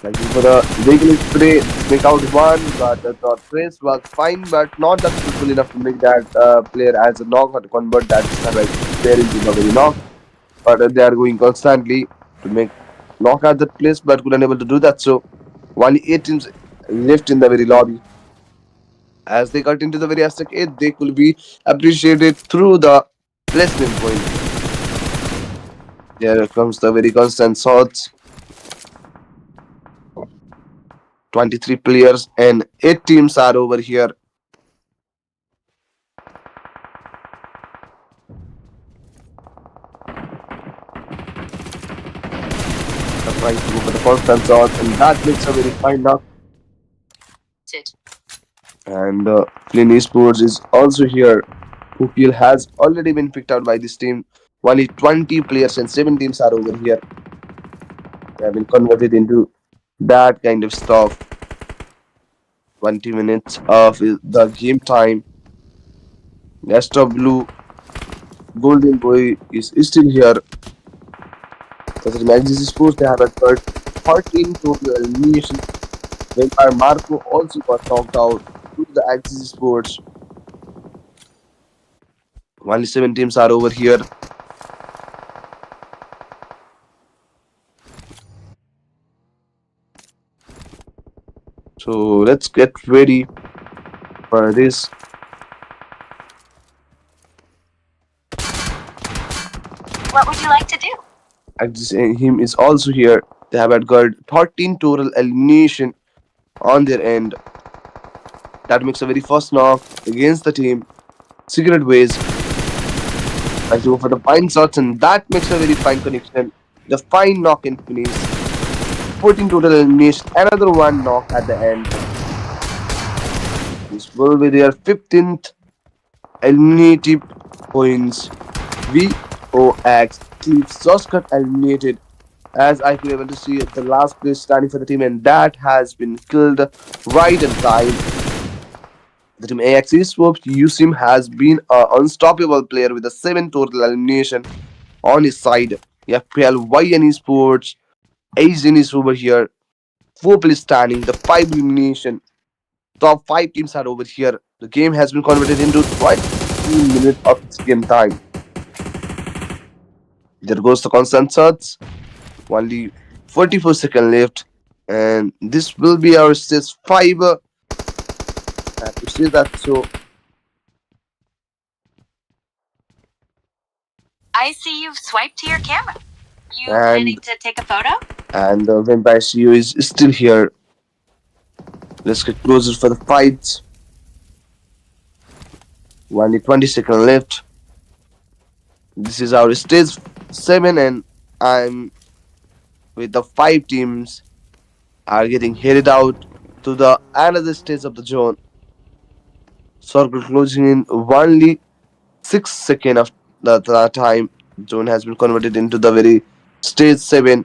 Like for the vehicle spray, make out one, but the trace was fine, but not that successful enough to make that player as a knock or to convert that strike player into the very knock. But they are going constantly to make knock at that place, but couldn't able to do that. So only 8 teams left in the very lobby. As they got into the very Aztec 8, they could be appreciated through the placement point. Here comes the very constant shots. 23 players and 8 teams are over here. Trying to go for the constant shots, and that makes a very fine knock. And Flynn Esports is also here. Pukil has already been picked out by this team. Only 20 players and 7 teams are over here. They have been converted into that kind of stuff. 20 minutes of the game time. SW Golden Boy is still here. As it Maxis Sports, they have occurred 13 total elimination. Vampire Marco also got knocked out to the Axis Sports. Only 7 teams are over here. So let's get ready for this. What would you like to do? Axis him is also here. They have occurred 13 total elimination on their end. That makes a very first knock against the team. Secret Ways. I go for the fine shots, and that makes a very fine connection. The fine knock and finish. 14 total elimination. Another one knock at the end. This will be their 15th eliminative points. VOX Clips just got eliminated. As I could able to see the last place standing for the team, and that has been killed right in time. The team AX Esports Usim has been an unstoppable player with a 7 total elimination on his side. FPL YN Esports, Asian is over here. 4 players standing, the 5 elimination. Top 5 teams are over here. The game has been converted into 20 minutes of its game time. There goes the constant shots. Only 44 seconds left. And this will be our stage 5. I have to say that. So I see you've swiped to your camera. You And- planning to take a photo? and the Vampire CEO is still here. Let's get closer for the fights. Only 20 seconds left. This is our stage 7, and I'm with the 5 teams are getting headed out to the another stage of the zone. Circle closing in only 6 seconds of the time. Zone has been converted into the very stage 7.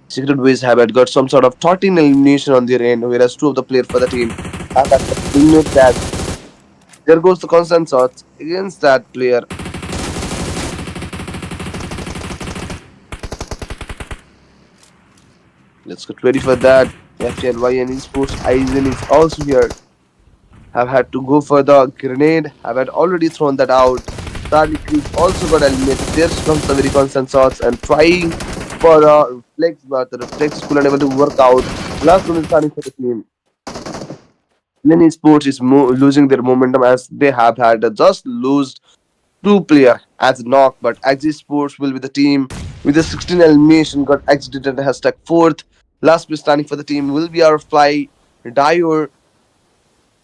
Secret Ways have had got some sort of 13 elimination on their end, whereas 2 of the players for the team have had eliminated that. There goes the constant shots against that player. Let's get ready for that. FTLYN Esports Aizen is also here. Have had to go for the grenade. Have had already thrown that out. Charlie Creek also got eliminated. There comes the very constant shots and trying for a reflex, but the reflex couldn't able to work out. Last one is starting for the team. Many sports is losing their momentum as they have had just lost 2 player as a knock, but Axis Sports will be the team with the 16 elimination got exited and has stuck 4th. Last place standing for the team will be our Fly Dior.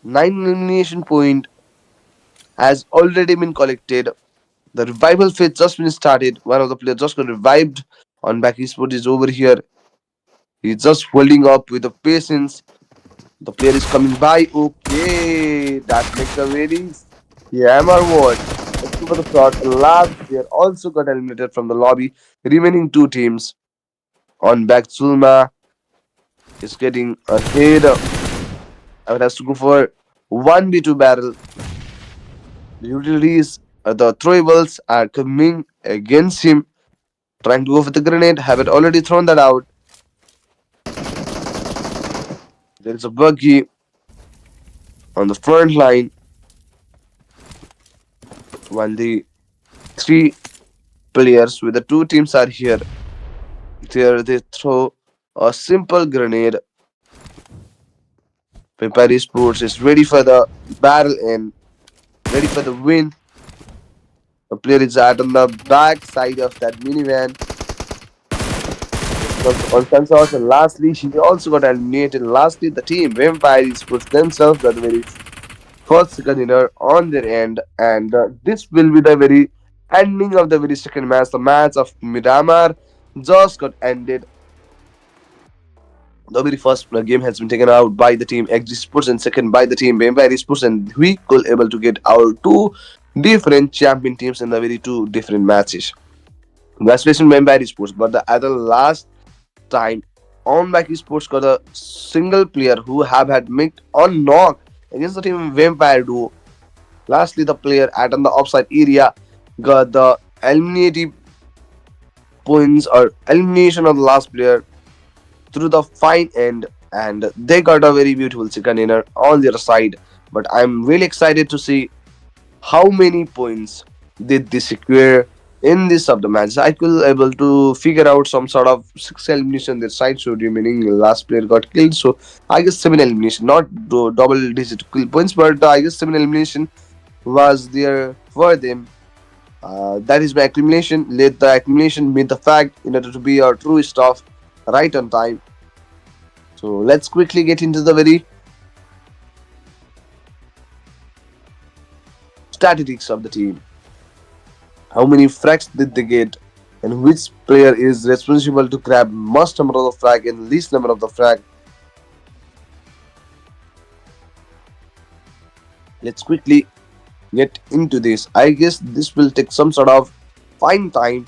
9 elimination point has already been collected. The revival phase just been started. One of the players just got revived on back. Esport is over here. He's just holding up with the patience. The player is coming by. Okay, that makes a very hammer word. Let's go for the shot. And last player also got eliminated from the lobby. Remaining 2 teams on back. Zulma is getting ahead. And has to go for 1v2 battle. The utilities, the throwables are coming against him. Trying to go for the grenade. Have it already thrown that out. There is a buggy on the front line while the three players with the two teams are here. There they throw a simple grenade. Vampire Sports is ready for the battle and ready for the win. The player is at on the back side of that minivan. On sensors, and lastly, she also got eliminated. Lastly, the team Vampire Sports themselves got the very first second winner on their end, and this will be the very ending of the very second match. The match of Miramar just got ended. The very first game has been taken out by the team XG Sports and second by the team Vampire Sports, and we could able to get our two different champion teams in the very two different matches. Congratulations Vampire Sports, but the other last time on back Sports got a single player who have had made on knock against the team Vampire Duo. Lastly, the player at on the offside area got the eliminative points or elimination of the last player through the fine end, and they got a very beautiful second inner on their side. But I'm really excited to see how many points did they secure in this of the match. I could able to figure out some sort of six elimination their side showed you, meaning last player got killed. So I guess seven elimination, not double digit kill points, but I guess seven elimination was there for them. That is my accumulation. Let the accumulation meet the fact in order to be our true stuff right on time. So let's quickly get into the very statistics of the team. How many frags did they get, and which player is responsible to grab most number of the frag and least number of the frag. Let's quickly get into this. I guess this will take some sort of fine time.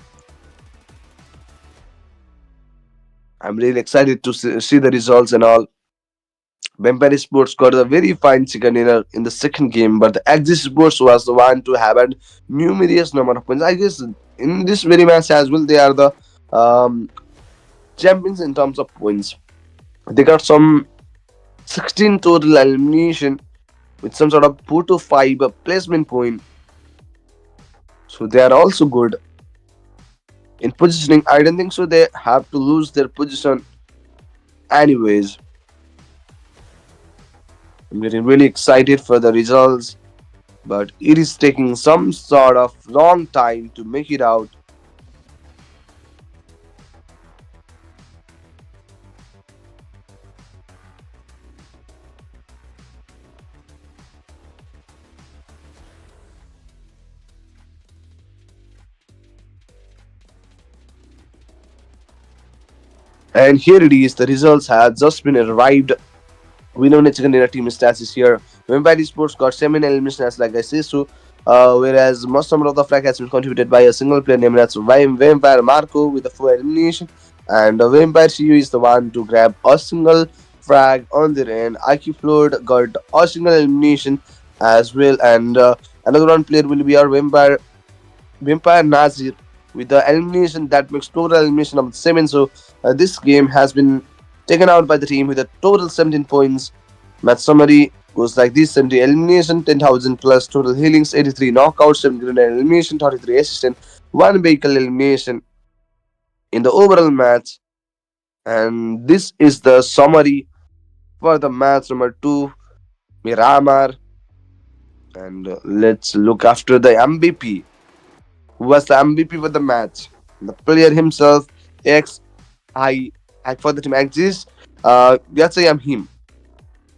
I'm really excited to see the results and all. Vampire Sports got a very fine second in the second game, but the Axis Sports was the one to have a numerous number of points. I guess in this very match as well, they are the um, champions in terms of points. They got some 16 total elimination with some sort of 4 to 5 placement point. So they are also good in positioning. I don't think so. They have to lose their position anyways. I'm getting really excited for the results, but it is taking some sort of long time to make it out. And here it is. The results have just been arrived. We know the chicken dinner team stats is here. Vampire Sports got 7 eliminations, like I say so. Whereas most number of the flag has been contributed by a single player named as Vampire Marco with a 4 elimination, and Vampire CU is the one to grab a single frag on their end. IQ Flood got a single elimination as well, and another one player will be our Vampire Nazir with the elimination that makes total elimination of 7. So this game has been taken out by the team with a total 17 points. Match summary goes like this: 70 elimination, 10,000 plus total healings, 83 knockouts, 7 grenade elimination, 33 assistant, 1 vehicle elimination in the overall match. And this is the summary for the match number 2, Miramar. And let's look after the MVP. Who was the MVP for the match? The player himself, X I for the team exists. Let's say I'm him.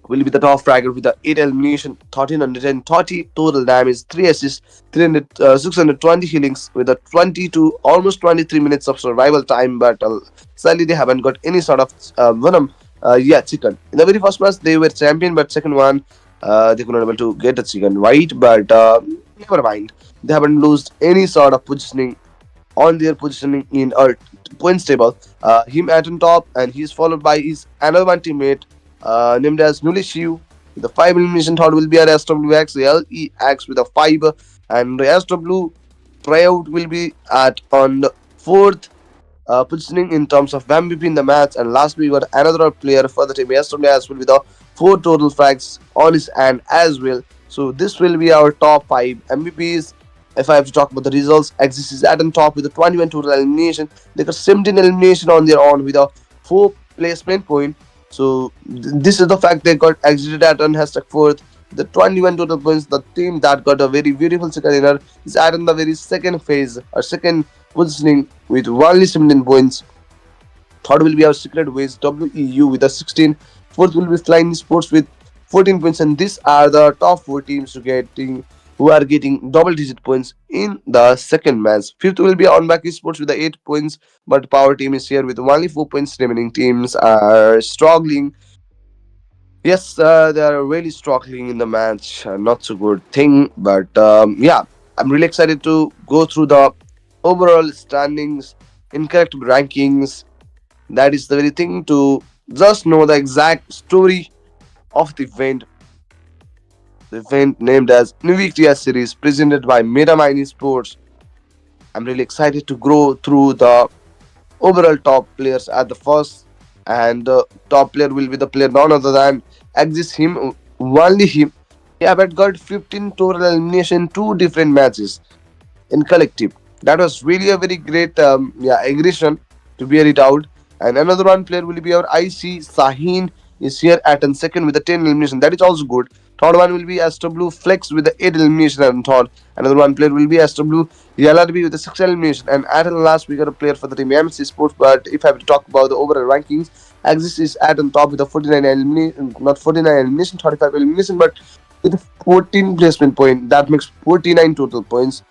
Will be the top fragger with the 8 elimination, 1330 total damage, 3 assists, 620 healings with a 22, almost 23 minutes of survival time. But sadly, they haven't got any sort of venom. Chicken. In the very first match, they were champion, but second one, they could not able to get the chicken right. But never mind. They haven't lost any sort of positioning on their positioning in our points table. Him at on top, and he's followed by his another one teammate named as Nulishiu. The 5 elimination third will be our SWX, LEX with a 5, and the SW tryout will be at on the fourth positioning in terms of MVP in the match. And lastly, we got another player for the team yesterday as well with the four total frags on his hand as well. So this will be our top five MVPs. If I have to talk about the results, Axis is at the top with a 21 total elimination. They got 17 elimination on their own with a 4 placement point. So this is the fact they got exited at and has stuck fourth. The 21 total points, the team that got a very beautiful second winner is at in the very second phase or second positioning with only 17 points. Third will be our Secret Ways WEU with a 16. Fourth will be Flying Sports with 14 points, and these are the top four teams to getting who are getting double-digit points in the second match. Fifth will be On Back Sports with the 8 points, but Power Team is here with only 4 points. Remaining teams are struggling. Yes, they are really struggling in the match. Not so good thing, but yeah, I'm really excited to go through the overall standings, incorrect rankings. That is the very thing to just know the exact story of the event named as INVICTA series presented by Metamine Sports. I'm really excited to go through the overall top players at the first, and top player will be the player none other than Axis him, only him. Yeah, but got 15 total elimination, two different matches in collective. That was really a very great aggression to bear it out. And another one player will be our IC Sahin is here at and second with the 10 elimination. That is also good. Third one will be SW Flex with the 8 elimination and third. Another one player will be SW LRB with the 6 elimination. And at and last we got a player for the team MC Sports. But if I have to talk about the overall rankings, Axis is at on top with the 49 elimination, not 49 elimination, 35 elimination, but with a 14 placement point. That makes 49 total points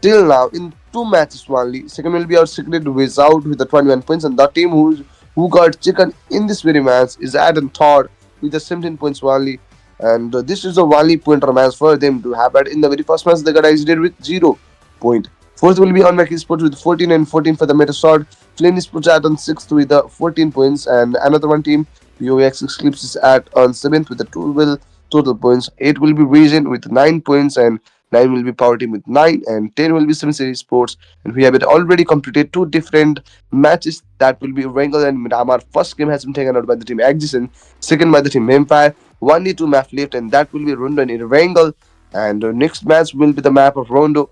till now in two matches only. Second will be our Secret Ways out with the 21 points, and the team who got chicken in this very match is Adam Third with the 17 points only. And this is the only pointer match for them to have. But in the very first match, they got exited with 0 point. Fourth will be on Maki Sports with 14 and 14 for the Meta Sword. Flame Sports at on sixth with the 14 points, and another one team POX Eclipse is at on seventh with the 12 total points. Eight will be Region with 9 points, and 9 will be Power Team with 9, and 10 will be 7 Series Sports. And we have already completed two different matches that will be Wrangle and Miramar. First game has been taken out by the team Axis, and second by the team Empire. Only two maps left, and that will be Rondo and Wrangle. And next match will be the map of Rondo.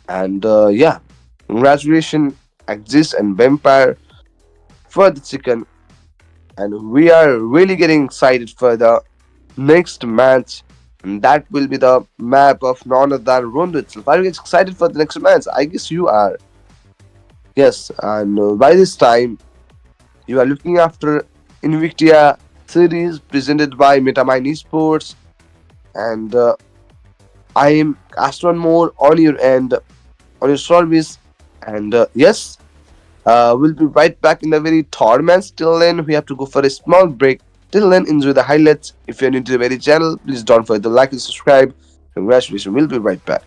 And yeah, congratulations, Axis and Vampire for the chicken. And we are really getting excited for the next match, and that will be the map of none other than Rondo itself. Are you guys excited for the next match? I guess you are. Yes, and by this time, you are looking after Invictia series presented by Metamine Esports, and I am Astron More on your end, on your service, and yes, we'll be right back in the very third match. Till then, we have to go for a small break. Till then, enjoy the highlights. If you're new to the very channel, please don't forget to like and subscribe. Congratulations, we'll be right back.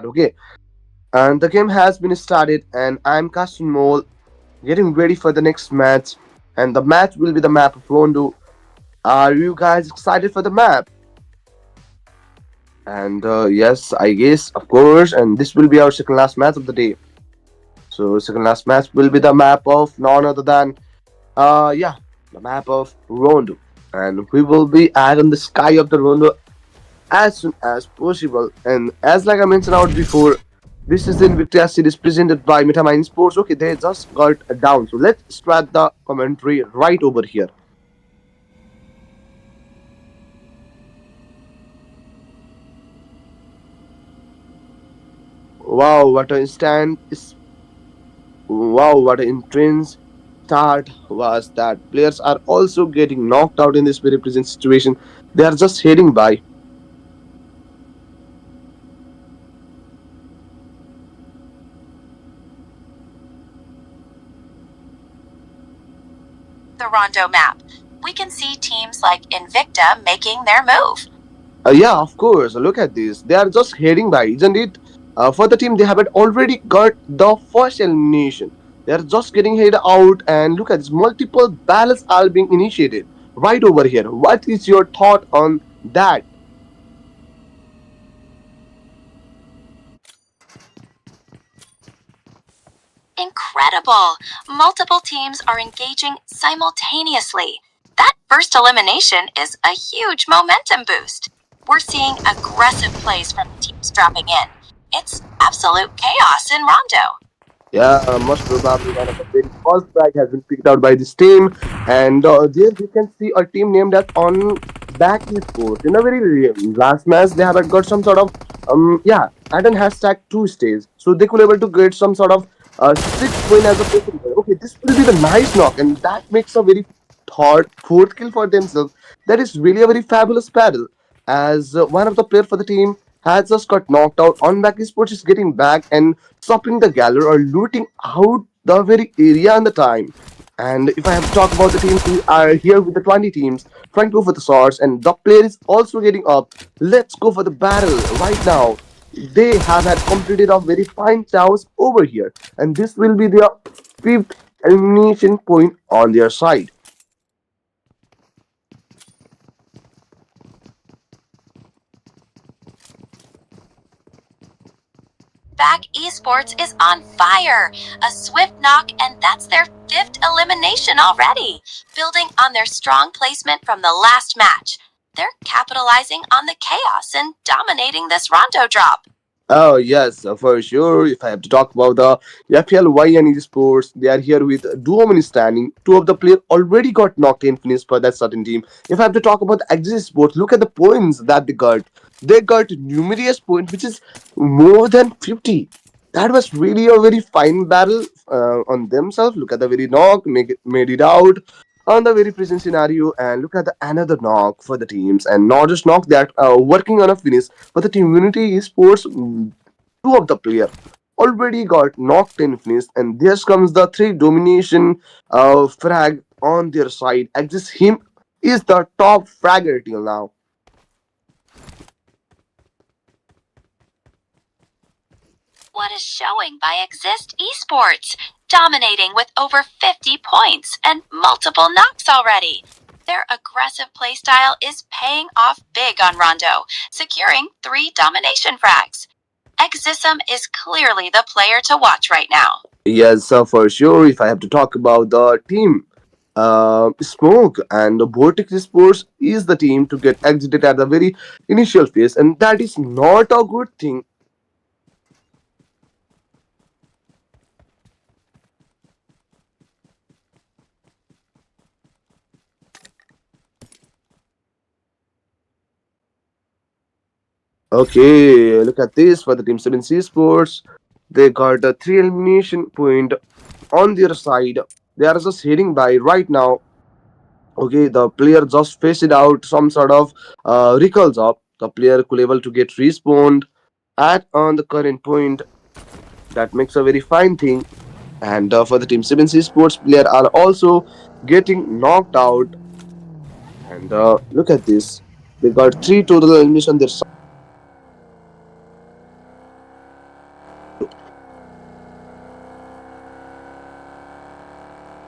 Okay, and the game has been started, and I'm casting Mole, getting ready for the next match. And the match will be the map of Rondo. Are you guys excited for the map? And yes, I guess, of course. And this will be our second last match of the day. So second last match will be the map of none other than yeah, the map of Rondo. And we will be out on the sky of the Rondo as soon as possible. And as like I mentioned out before, this is the INVICTA series presented by Metamind Sports. Okay, they just got down. So let's start the commentary right over here. Wow, what an instant is wow, what an intense start was that. Players are also getting knocked out in this very present situation. They are just heading by. The Rondo map. We can see teams like INVICTA making their move. Yeah, of course. Look at this. They are just heading by, isn't it? For the team, they haven't already got the first elimination. They are just getting head out, and look at this. Multiple battles are being initiated right over here. What is your thought on that? Incredible! Multiple teams are engaging simultaneously. That first elimination is a huge momentum boost. We're seeing aggressive plays from the teams dropping in. It's absolute chaos in Rondo. Yeah, most probably one of the very first flag has been picked out by this team, and there we can see a team named as on back esports. In a very last match, they have got some sort of yeah, add an hashtag two stage, so they could able to get some sort of six win as a person. Okay, this will be the nice knock, and that makes a very third fourth kill for themselves. That is really a very fabulous battle, as one of the player for the team has just got knocked out. On back esports is getting back and stopping the gallery or looting out the very area and the time. And if I have to talk about the teams, we are here with the 20 teams trying to go for the swords, and the player is also getting up. Let's go for the battle right now. They have had completed a very fine chows over here, and this will be their fifth elimination point on their side. Back Esports is on fire. A swift knock, and that's their fifth elimination already. Building on their strong placement from the last match, they're capitalizing on the chaos and dominating this Rondo drop. Oh yes, for sure. If I have to talk about the FLY and esports, they are here with duo mini standing. Two of the players already got knocked in finished for that certain team. If I have to talk about the Axis Sports, look at the points that they got. They got numerous points, which is more than 50. That was really a very fine battle on themselves. Look at the very knock, made it out on the very present scenario, and look at the another knock for the teams, and not just knock that working on a finish. But the team Unity Esports, two of the player already got knocked in finish, and there comes the three domination frag on their side. Axis him is the top fragger till now. What is showing by Exist Esports, dominating with over 50 points and multiple knocks already. Their aggressive playstyle is paying off big on Rondo, securing 3 domination frags. Exism is clearly the player to watch right now. Yes, for sure. If I have to talk about the team, Smoke and Vortex Sports is the team to get exited at the very initial phase, and that is not a good thing. Okay, look at this for the team 7C Sports. They got a three elimination point on their side. They are just heading by right now. Okay, the player just faced it out some sort of recalls up. The player could able to get respawned at on the current point. That makes a very fine thing. And for the team 7C Sports, player are also getting knocked out. And look at this. They got three total elimination on their side.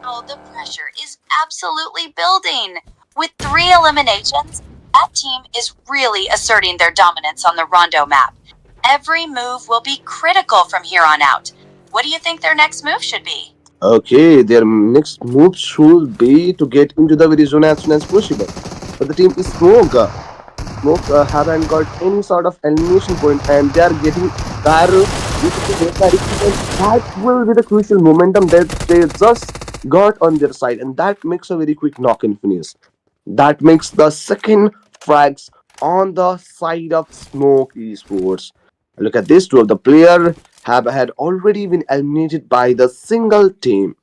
Now the pressure is absolutely building. With 3 eliminations, that team is really asserting their dominance on the Rondo map. Every move will be critical from here on out. What do you think their next move should be? Okay, their next move should be to get into the very zone as soon as possible. But the team is Smoke. Smoke haven't got any sort of elimination point, and they are getting barrel into the red direction, and that will be the crucial momentum that they just got on their side, and that makes a very quick knock and finish. That makes the second frags on the side of Smoke Esports. Look at this: two of the player have had already been eliminated by the single team,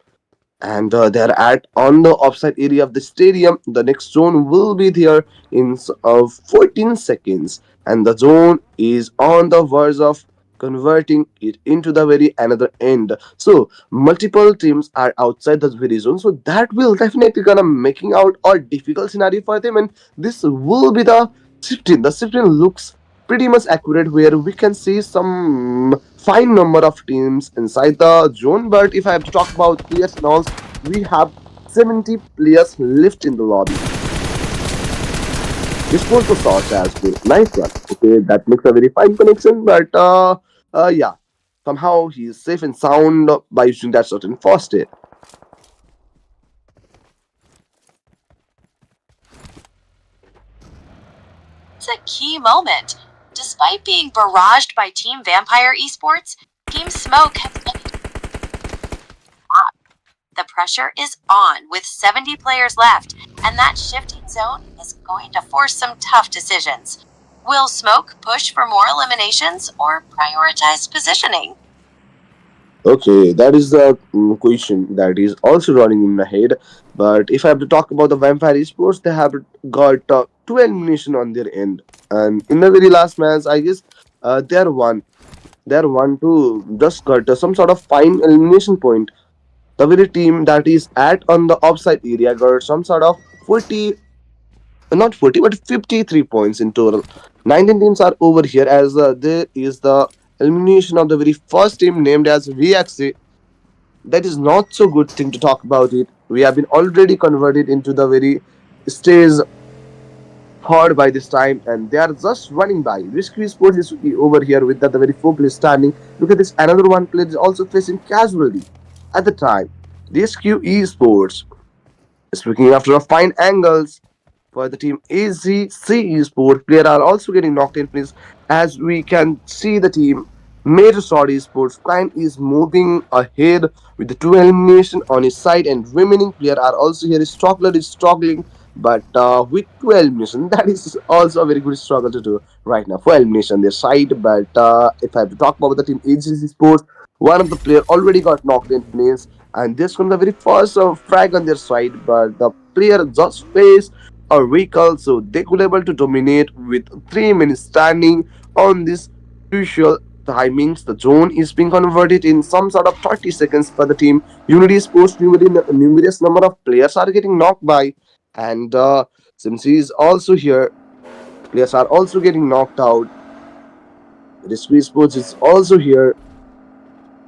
and they're at on the offside area of the stadium. The next zone will be there in 14 seconds, and the zone is on the verge of converting it into the very another end. So multiple teams are outside the very zone, so that will definitely gonna making out a difficult scenario for them, and this will be the 15. The 15 looks pretty much accurate, where we can see some fine number of teams inside the zone. But if I have to talk about players and all, we have 70 players left in the lobby. This was the short as well. Nice one. Okay, that makes a very fine connection, but yeah, somehow he is safe and sound by using that certain first aid. It's a key moment. Despite being barraged by Team Vampire Esports, Team Smoke has managed. The pressure is on with 70 players left, and that shifting zone is going to force some tough decisions. Will Smoke push for more eliminations or prioritize positioning? Okay, that is the question that is also running in my head. But if I have to talk about the Vampire Esports, they have got two elimination on their end, and in the very last match, I guess they are one. They are one to just got some sort of fine elimination point. The very team that is at on the offside area got some sort of 40, not 40, but 53 points in total. 19 teams are over here, as there is the elimination of the very first team named as VXA. That is not so good thing to talk about it. We have been already converted into the very stage third by this time, and they are just running by. Risky Sports is over here with the very four players standing. Look at this, another one player is also facing casualty at the time. Rescue Esports speaking after a fine angles for the team AZC Esports. Players are also getting knocked in place, as we can see the team Major Saudi Esports client is moving ahead with the two elimination on his side, and remaining player are also here. Stockler is struggling, but with two elimination, that is also a very good struggle to do right now for elimination on their side. But if I have to talk about the team AZC Sports, one of the player already got knocked in place, and this from the very first frag on their side, but the player just faced a vehicle, so they could able to dominate with 3 minutes standing on this crucial timings. The zone is being converted in some sort of 30 seconds for the team. Unity Sports numerous number of players are getting knocked by, and Simsi is also here. Players are also getting knocked out. Risky Sports is also here,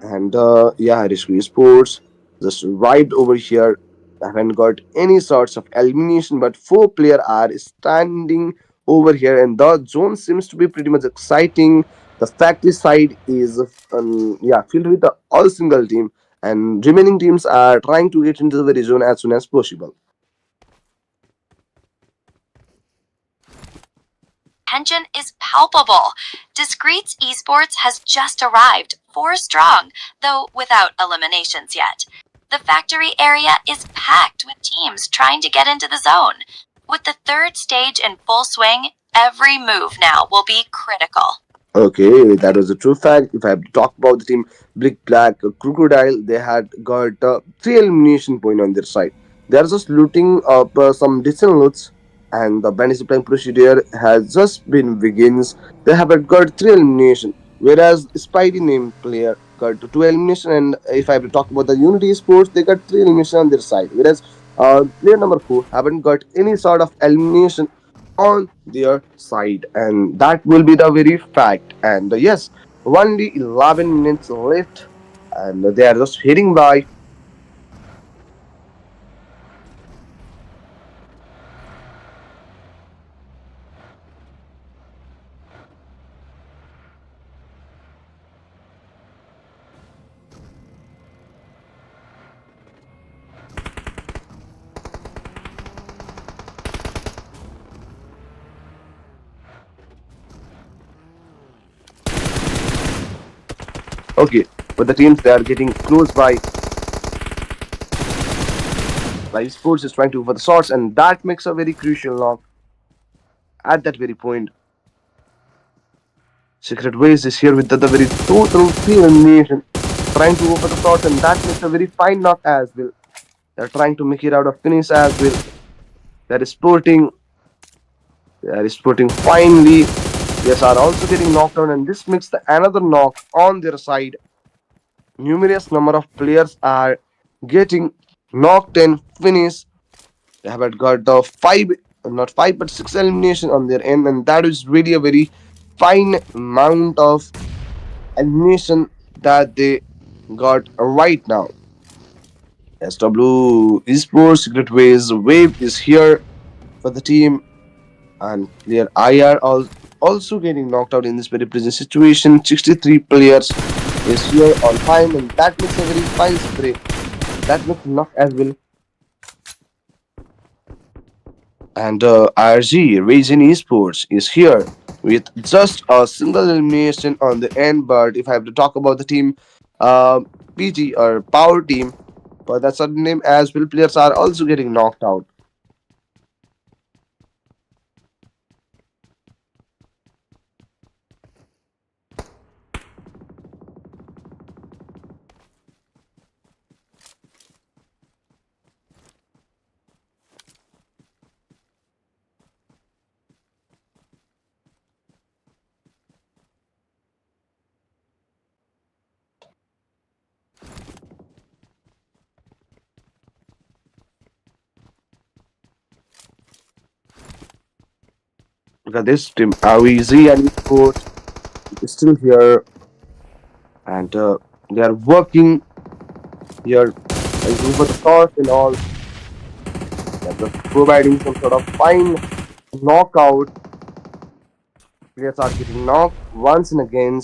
and yeah, Risky Sports just arrived over here. Haven't got any sorts of elimination, but four players are standing over here, and the zone seems to be pretty much exciting. The factory side is yeah, filled with the all single team, and remaining teams are trying to get into the very zone as soon as possible. Tension is palpable. Discreet's Esports has just arrived, 4 strong, though without eliminations yet. The factory area is packed with teams trying to get into the zone. With the third stage in full swing, every move now will be critical. Okay, that was a true fact. If I have to talk about the team Big Black Crocodile, they had got three elimination point on their side. They are just looting up some decent loots, and the bandit supplying procedure has just been begins. They have got three elimination, whereas Spidey name player got two elimination. And if I have to talk about the Unity Sports, they got three elimination on their side, whereas player number four haven't got any sort of elimination on their side, and that will be the very fact. And yes, Only 11 minutes left, and they are just heading by. Okay, but the teams they are getting close by. Live Sports is trying to over the shots, and that makes a very crucial knock at that very point. Secret Ways is here with the very total team elimination, trying to over the shots, and that makes a very fine knock as well. They're trying to make it out of finish as well. That is sporting. That is sporting finally. Yes, are also getting knocked out, and this makes the another knock on their side. Numerous number of players are getting knocked and finished. They have got the five, not five, but six elimination on their end, and that is really a very fine amount of elimination that they got right now. SW Esports Secret Ways Wave is here for the team, and player IR also getting knocked out in this very present situation. 63 players is here on time, and that makes a very fine spray. That makes knock as well. And RG Raging Esports is here with just a single elimination on the end. But if I have to talk about the team, PG or Power Team, for that certain name as well, players are also getting knocked out. Look at this team, REZ and Esports is still here, and they are working here, like over the toss and all. They're just providing some sort of fine knockout. Players are getting knocked once and again.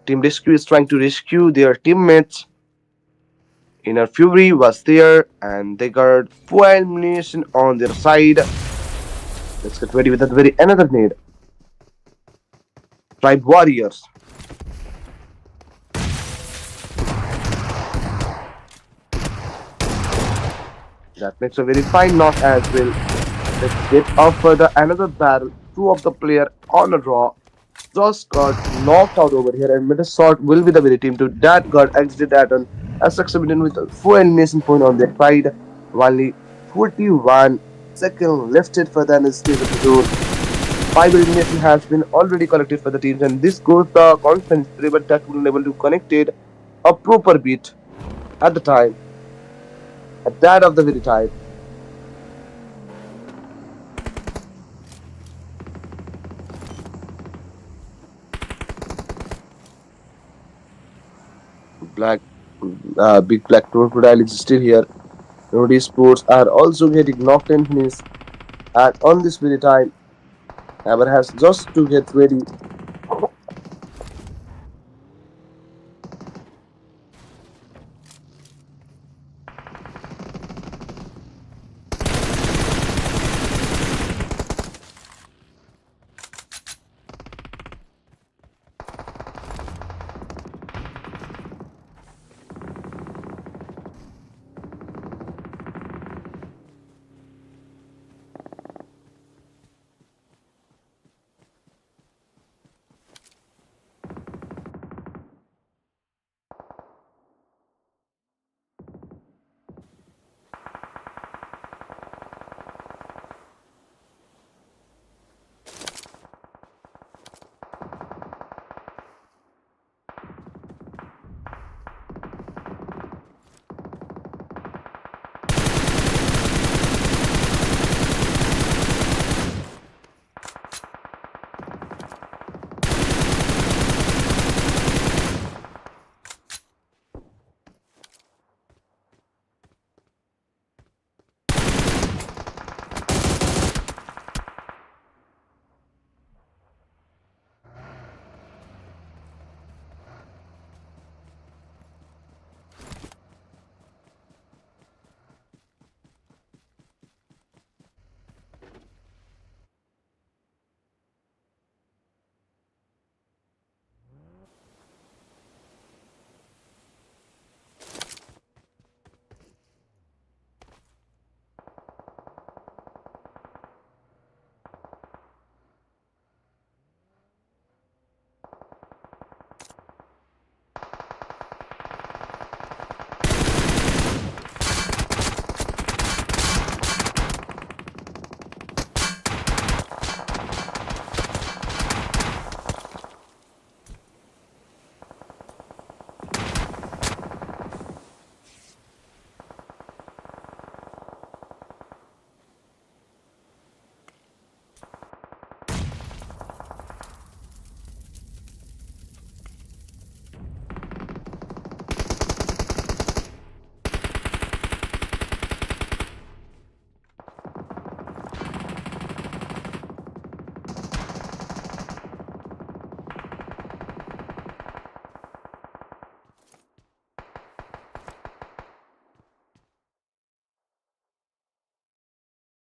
Team Rescue is trying to rescue their teammates. Inner Fury was there, and they got full elimination on their side. Let's get ready with that very another need. Tribe Warriors. That makes a very fine knock as well. Let's get up for the another battle. Two of the player on a draw just got knocked out over here, and Minnesota will be the very team to that got exited at an SX with a full elimination point on their side. Only 41 seconds left it for the stage of the zone. Five elimination has been already collected for the teams, and this goes the constant spray, but that will able to connect it a proper beat at the time, at that of the very time. Black, big black crocodile is still here. Nodi sports are also getting knocked and finished at on this very time. Hammer has just to get ready.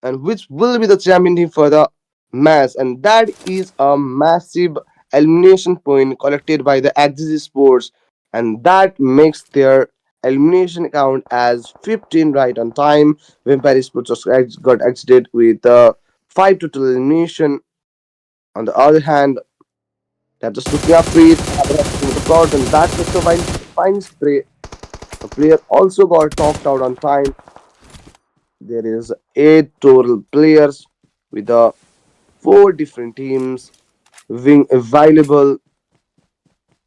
and which will be the champion team for the match. And that is a massive elimination point collected by the Axis Sports, and that makes their elimination count as 15 right on time. Vampire Sports got exited with 5 total elimination. On the other hand, they're just looking after it, have a with the plot, and that makes a fine spray. The player also got knocked out on time. There is 8 total players with 4 different teams being available.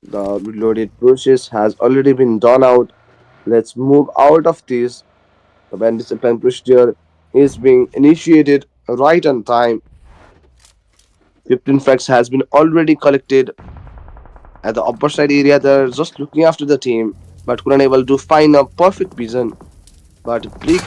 The reloaded process has already been done out. Let's move out of this. The participant procedure is being initiated right on time. 15 facts has been already collected at the upper side area. They're just looking after the team, but couldn't able to find a perfect vision. But big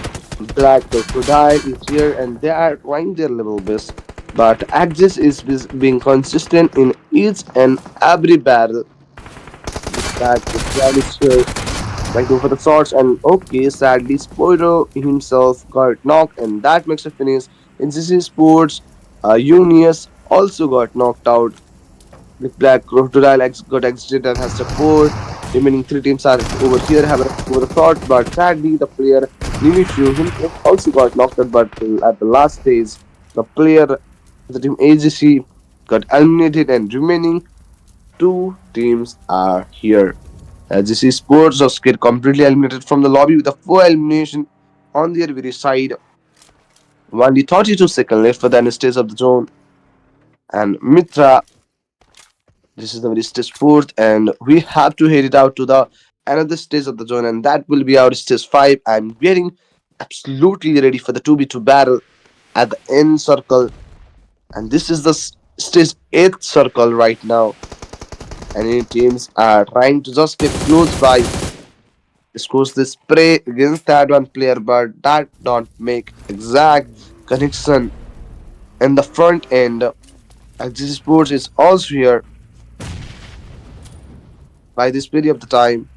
black crocodile is here, and they are trying their level best. But Axis is being consistent in each and every battle. Big black crocodile is here, trying to go for the shots, and okay, sadly, Spoiro himself got knocked, and that makes a finish. In CC Sports, Unius also got knocked out. With Black Crocodile got exited and has support. Remaining 3 teams are over here, have over the shot, but sadly, the player Nimishu himself also got knocked out. But at the last stage, the player, the team AGC, got eliminated, and remaining 2 teams are here. AGC Sports just get completely eliminated from the lobby with a 4 elimination on their very side. Only 32 seconds left for the stage of the zone, and Mitra, this is the very stage fourth, and we have to head it out to the another stage of the zone, and that will be our stage five. I'm getting absolutely ready for the 2v2 battle at the end circle, and this is the stage eighth circle right now. And any teams are trying to just get close by. Scores the spray against that one player, but that don't make exact connection in the front end. XG Sports is also here by this period of the time.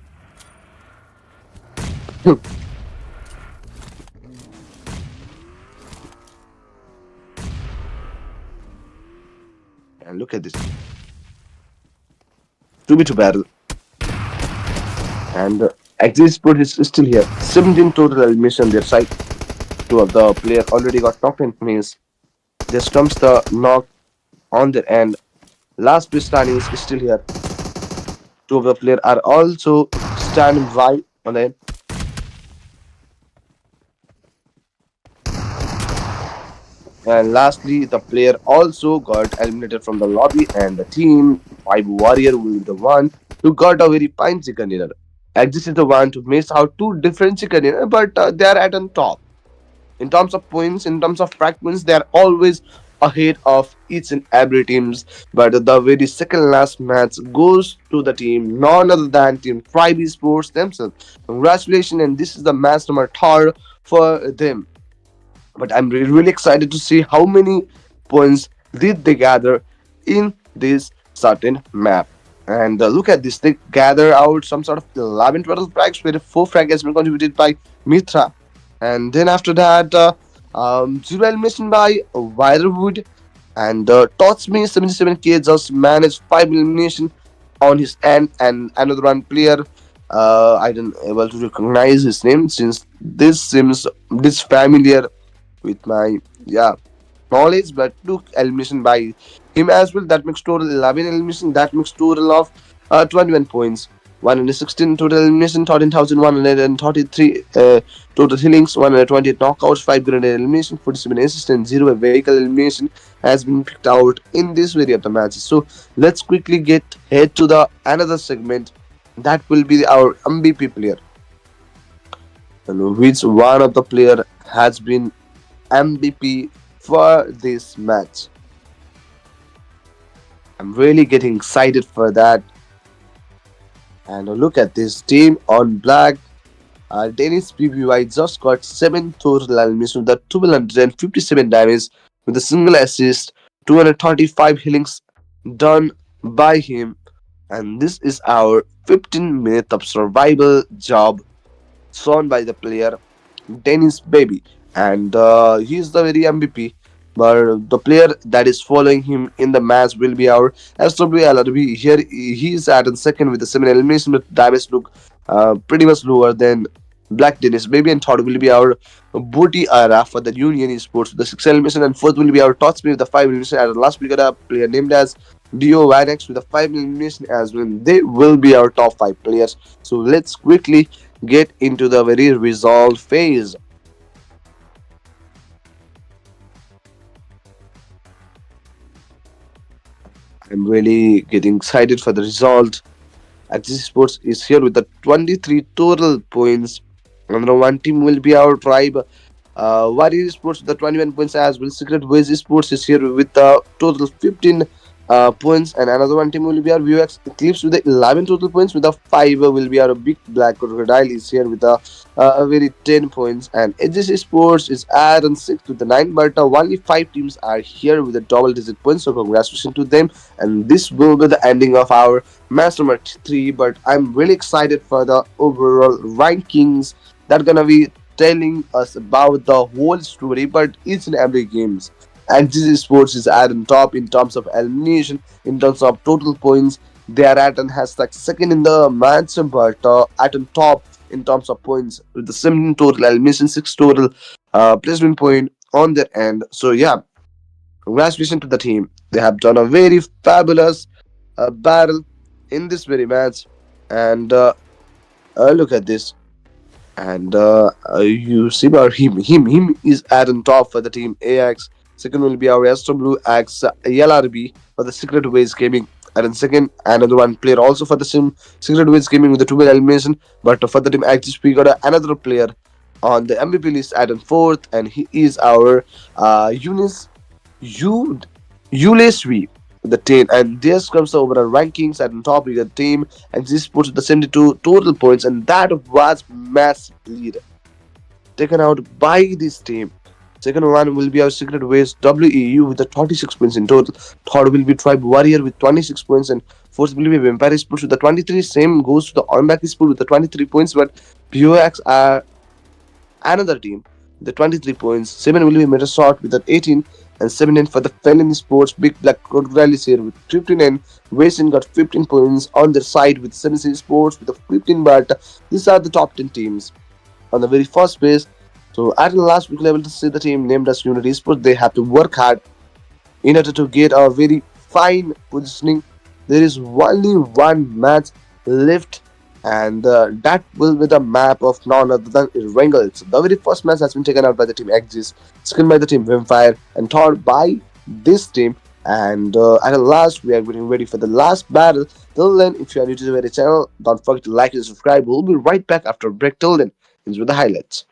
And look at this 2v2 battle. And Axis Sport is still here. 17 total elimination on their side. 2 of the player already got knocked in finish. Just comes the knock on their end. Last place standing is still here. 2 of the player are also standing by on the end. And lastly, the player also got eliminated from the lobby, and the team 5 Warrior will be the one who got a very fine chicken dinner. Axis is the one to miss out 2 different chicken dinner, but they are at on top. In terms of points, in terms of fragments, they are always ahead of each and every teams. But the very second last match goes to the team, none other than Team Tribe Sports themselves. Congratulations, and this is the match number 3 for them. But I'm really excited to see how many points did they gather in this certain map. And look at this, they gather out some sort of 11 12 frags, where 4 frag has been contributed by Mitra. And then after that, 0 elimination by Wirewood, and Totsme 77k just managed 5 elimination on his end, and another one player, I didn't able to recognize his name since this seems disfamiliar with my knowledge, but took elimination by him as well. That makes total 11 elimination. That makes total of 21 points. 116 total elimination, 13,133 total healings, 120 knockouts, 5 grenade elimination, 47 assists, and 0 vehicle elimination has been picked out in this very of the matches. So let's quickly get head to the another segment. That will be our MVP player, and which one of the player has been MVP for this match. I'm really getting excited for that. And look at this team on black. Dennis PBY just got 7 total elimination with the 1257 damage with a single assist, 235 healings done by him. And this is our 15 minutes of survival job shown by the player Dennis Baby. and he is the very MVP. But the player that is following him in the match will be our SWLRB. Here he is at in second with the 7 elimination, but damage look pretty much lower than Black Dennis. Maybe and third will be our Booty Ara for the Union Esports with the 6 elimination, and fourth will be our Tots with the 5 elimination. And last we got a player named as Dio Vanex with the 5 elimination as well. They will be our top five players. So let's quickly get into the very result phase. I'm really getting excited for the result. Axis Sports is here with the 23 total points. Another one team will be our tribe. Warrior Sports with the 21 points as well. Secret Ways Sports is here with the total 15 points. And another one team will be our VUX Eclipse with the 11 total points. With the 5 will be our Big Black Crocodile is here with a very 10 points. And Edges Sports is at on 6 with the 9. But only 5 teams are here with a double digit points. So congratulations to them. And this will be the ending of our match number 3. But I'm really excited for the overall rankings that gonna be telling us about the whole story, but each and every games. And GG Sports is at on top in terms of elimination, in terms of total points. They are at and has like second in the match, but at on top in terms of points with the 17 total elimination, 6 total placement point on their end. So yeah, congratulations to the team. They have done a very fabulous battle in this very match, and look at this. And you see about him is at on top for the team AX. Second will be our SW X LRB for the Secret Ways Gaming. And in second, another one player also for the same Secret Ways Gaming with the 2 elimination. But for the team Axis, we got another player on the MVP list at on fourth, and he is our Eunice U ULSV the 10. And this comes the overall rankings at the top. We got team and this puts the 72 total points, and that was massive lead taken out by this team. Second one will be our Secret Ways WEU with the 36 points in total. Third will be Tribe Warrior with 26 points, and fourth will be Vampire Sports with the 23. Same goes to the Onback Sport with the 23 points, but POX are another team with the 23 points. 7 will be Metasort with the 18, and 17 for the Felon Sports. Big Black Crocodile is here with 15, and Wasin got 15 points on their side with 17 Sports with the 15. But these are the top 10 teams on the very first place. So at the last week level to see the team named as Unity Sports, they have to work hard in order to get a very fine positioning. There is only one match left, and that will be the map of none other than Irangles. The very first match has been taken out by the team Axis, second by the team Vampire, and third by this team. And at the last, we are getting ready for the last battle. Till then, if you are new to the very channel, don't forget to like and subscribe. We'll be right back after a break. Till then, enjoy the highlights.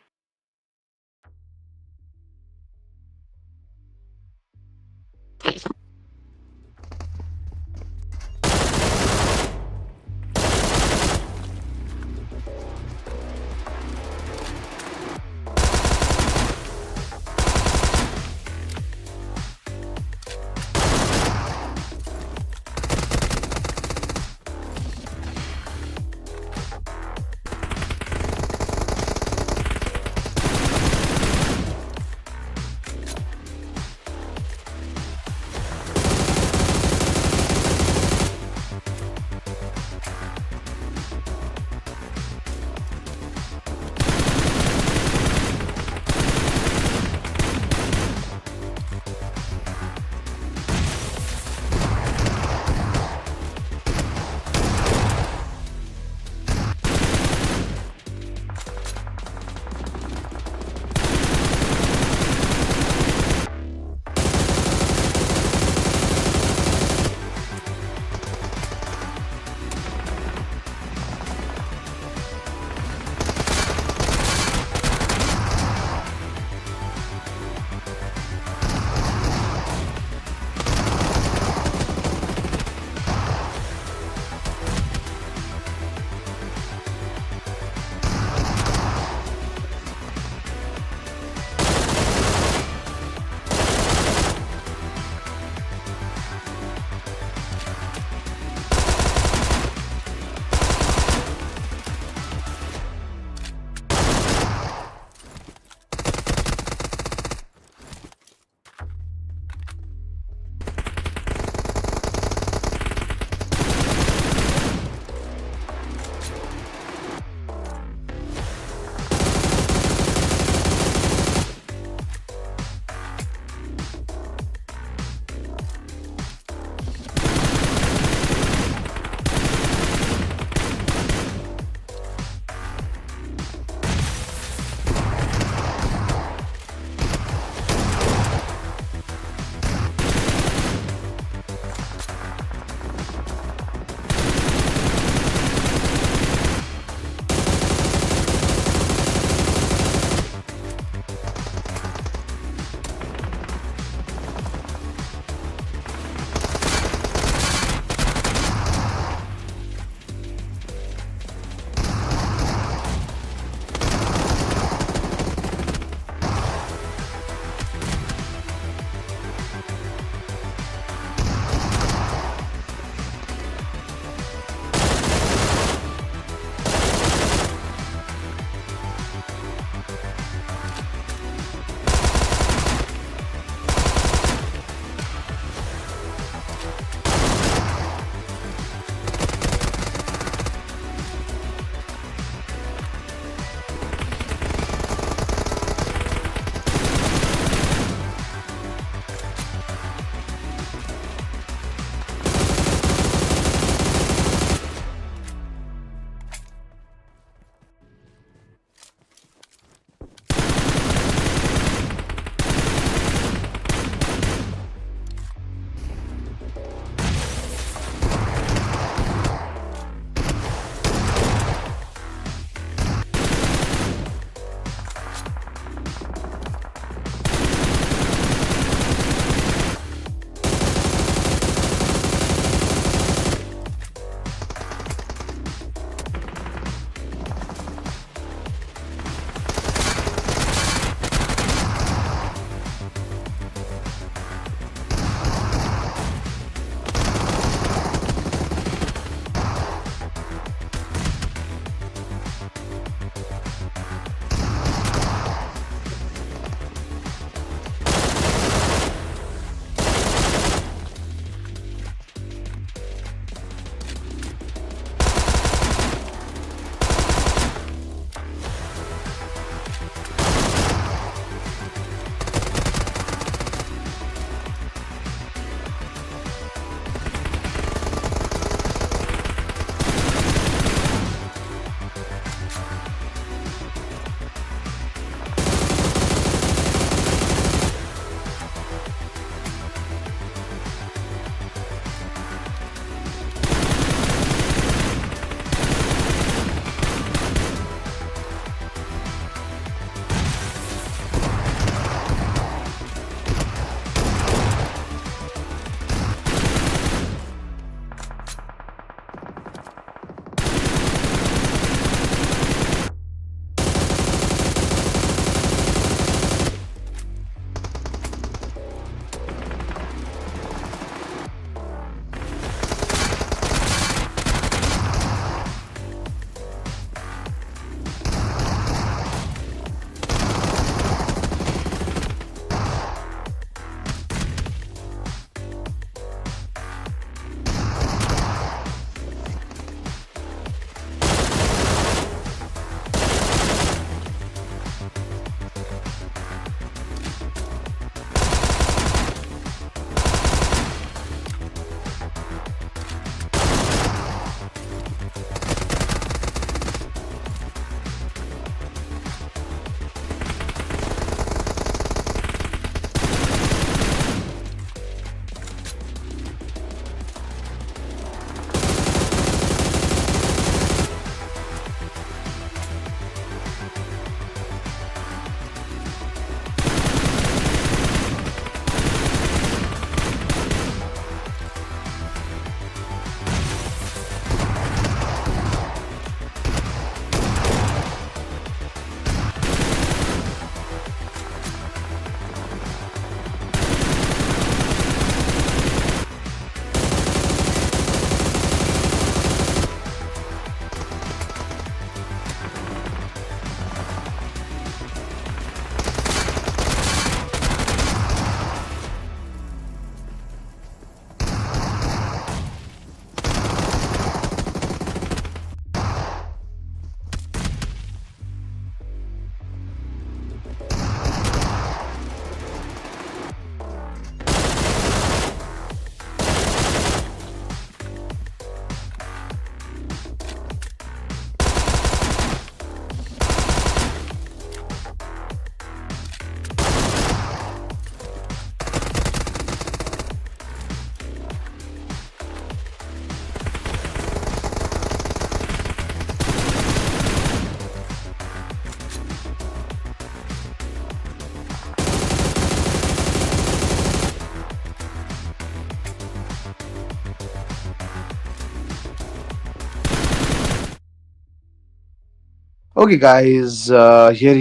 Okay, guys, here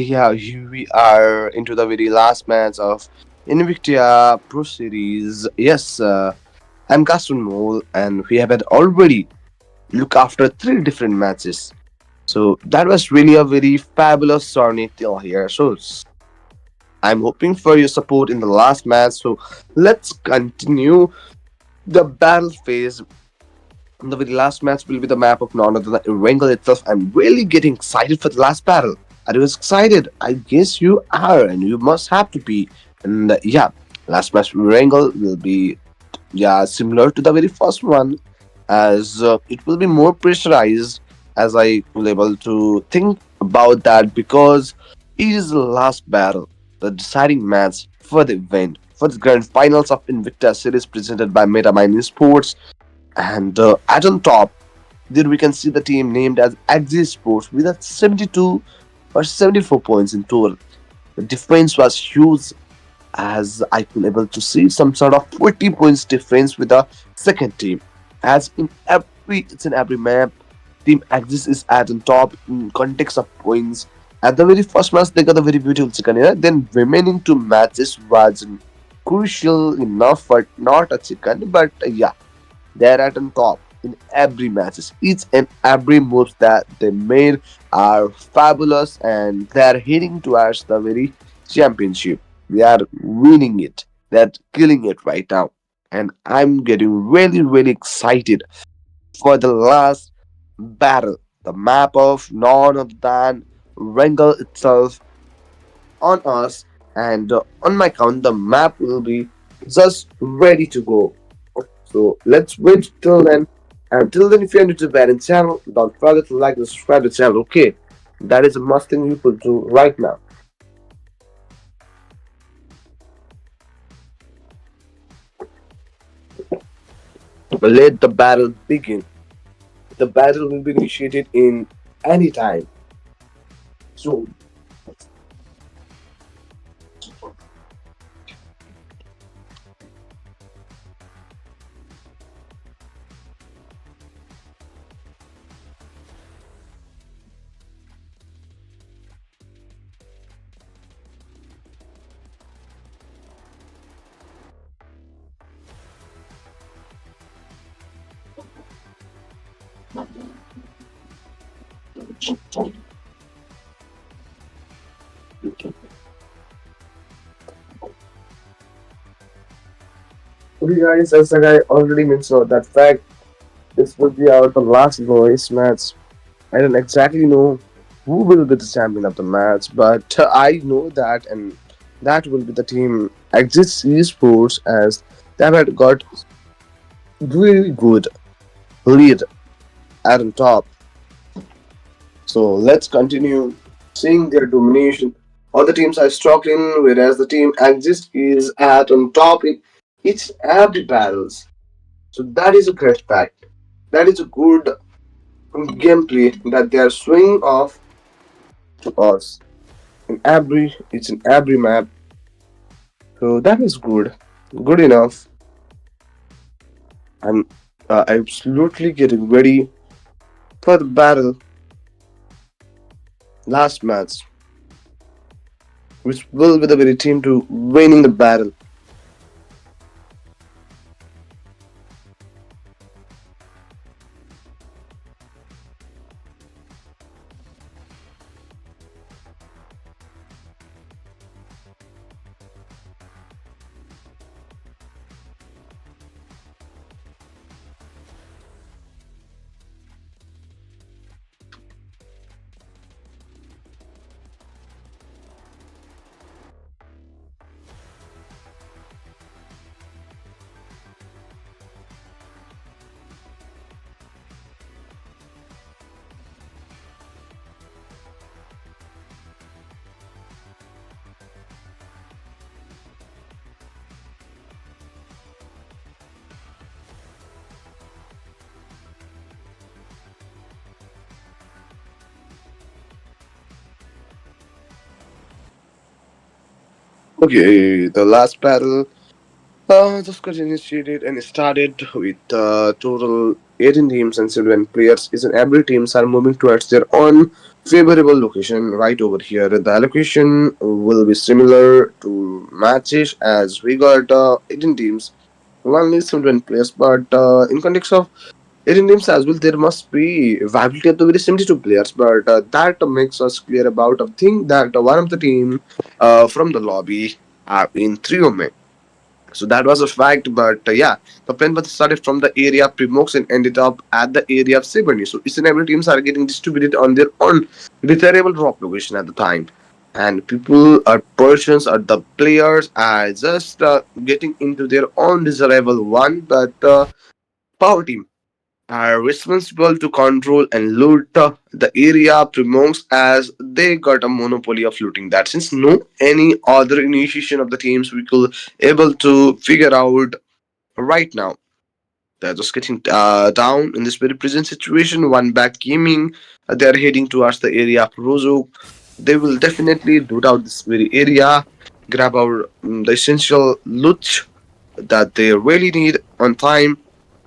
we are into the very last match of INVICTA Pro Series. Yes, I'm Kaston Mole, and we have had already looked after three different matches. So that was really a very fabulous journey till here. I'm hoping for your support in the last match. So let's continue the battle phase. The very last match will be the map of none other than Erangel itself. I'm really getting excited for the last battle. Are you excited? I guess you are, and you must have to be. And yeah, last match Erangel will be similar to the very first one, as it will be more pressurized. As I will able to think about that because it is the last battle, the deciding match for the event, for the grand finals of Invicta series presented by Metamind Sports. And at on top, there we can see the team named as Axis Sports with a 72 or 74 points in total. The difference was huge as I could able to see some sort of 40 points difference with the second team. As in every map, Team Axis is at on top in context of points. At the very first match, they got a very beautiful chicken dinner. Then remaining two matches was crucial enough, but not a chicken. But they're at on top in every matches. Each and every moves that they made are fabulous, and they're heading towards the very championship. They are winning it. They're killing it right now, and I'm getting really excited for the last battle. The map of none other than Wrangle itself on us, and on my count, the map will be just ready to go. So let's wait till then. Until then, if you're new to the parent channel, don't forget to like and subscribe to the channel. Okay, that is a must thing you could do right now. Let the battle begin. The battle will be initiated in any time. So okay, guys, as I already mentioned that fact, this will be our the last voice match. I don't exactly know who will be the champion of the match, but I know that, and that will be the team Exit Esports, as they have got really good lead at the top. So let's continue seeing their domination. Other teams are struggling, whereas the team Exist is at on top in each every battles. So that is a great fact. That is a good gameplay that they are swinging off to us in every map. So that is good, good enough. I'm absolutely getting ready for the battle last match, which will be the very team to winning the battle. Okay, the last battle just got initiated and started with total 18 teams and 7 players. Each and every teams are moving towards their own favorable location right over here. The allocation will be similar to matches as we got 18 teams, only 7 players, but in context of 18 teams as well, there must be viability of the very 72 players, but that makes us clear about a thing that one of the team from the lobby are in 3 men. So that was a fact, but yeah, the plan was started from the area of Primox and ended up at the area of Seberni. So each and every teams are getting distributed on their own desirable drop location at the time. And people or persons or the players are just getting into their own desirable one, but power team are responsible to control and loot the area promotes as they got a monopoly of looting that since no any other initiation of the teams we could able to figure out right now. They're just getting down in this very present situation. One back gaming, they're heading towards the area of Rozo. They will definitely loot out this very area, grab our the essential loot that they really need on time,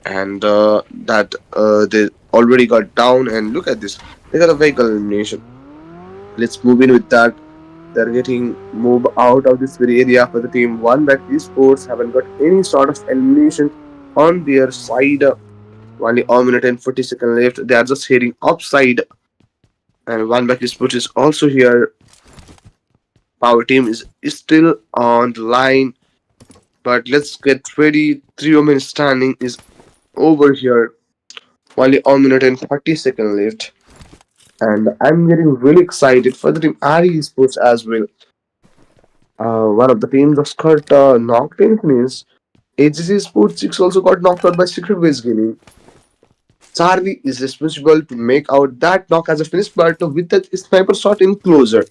and that they already got down. And look at this, they got a vehicle elimination. Let's move in with that. They're getting moved out of this very area for the team. One back esports haven't got any sort of elimination on their side. Only 1 minute and 40 seconds left. They are just heading upside, and one back esports is also here. Power team is still on the line, but let's get ready. 3 women standing is over here. Only 1 minute and 40 seconds left. And I'm getting really excited for the team Ari Esports as well. One of the teams was got knocked in finish. AGC Sports 6 also got knocked out by Secret Base Gaming. Charlie is responsible to make out that knock as a finish, but with that sniper shot in closer.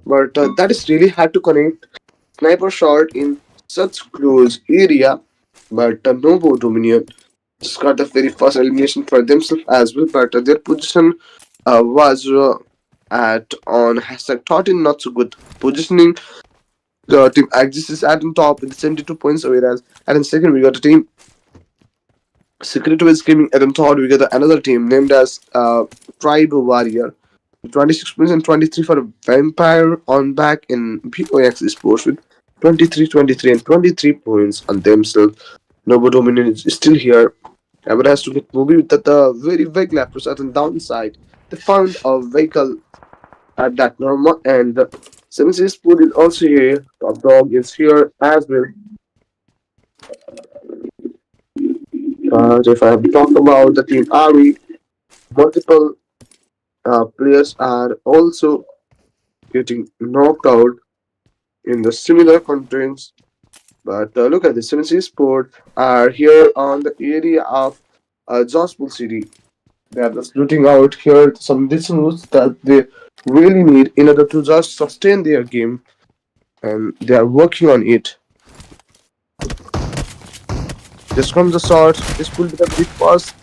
But that is really hard to connect sniper shot in such close area. But Novo Dominion just got the very first elimination for themselves as well. But their position was at on hashtag thought in not so good positioning. The team Axis is at the top with 72 points, whereas at in second we got a team Secret is Gaming at the third. We got another team named as Tribe Warrior. 26 points and 23 for Vampire on back in POX Sports with 23, 23, and 23 points on themselves. Novo Dominion is still here. Ever has to get moving with that very vehicle approach at the downside. They found a vehicle at that normal, and 7 Seas Pool is also here. Top Dog is here as well. So if I have to talk about the team Ari, multiple players are also getting knocked out in the similar contents. But look at the 7 Seas Sport are here on the area of Jospol City. They are just looting out here some distance that they really need in order to just sustain their game, and they are working on it. Just from the start, this will be the big first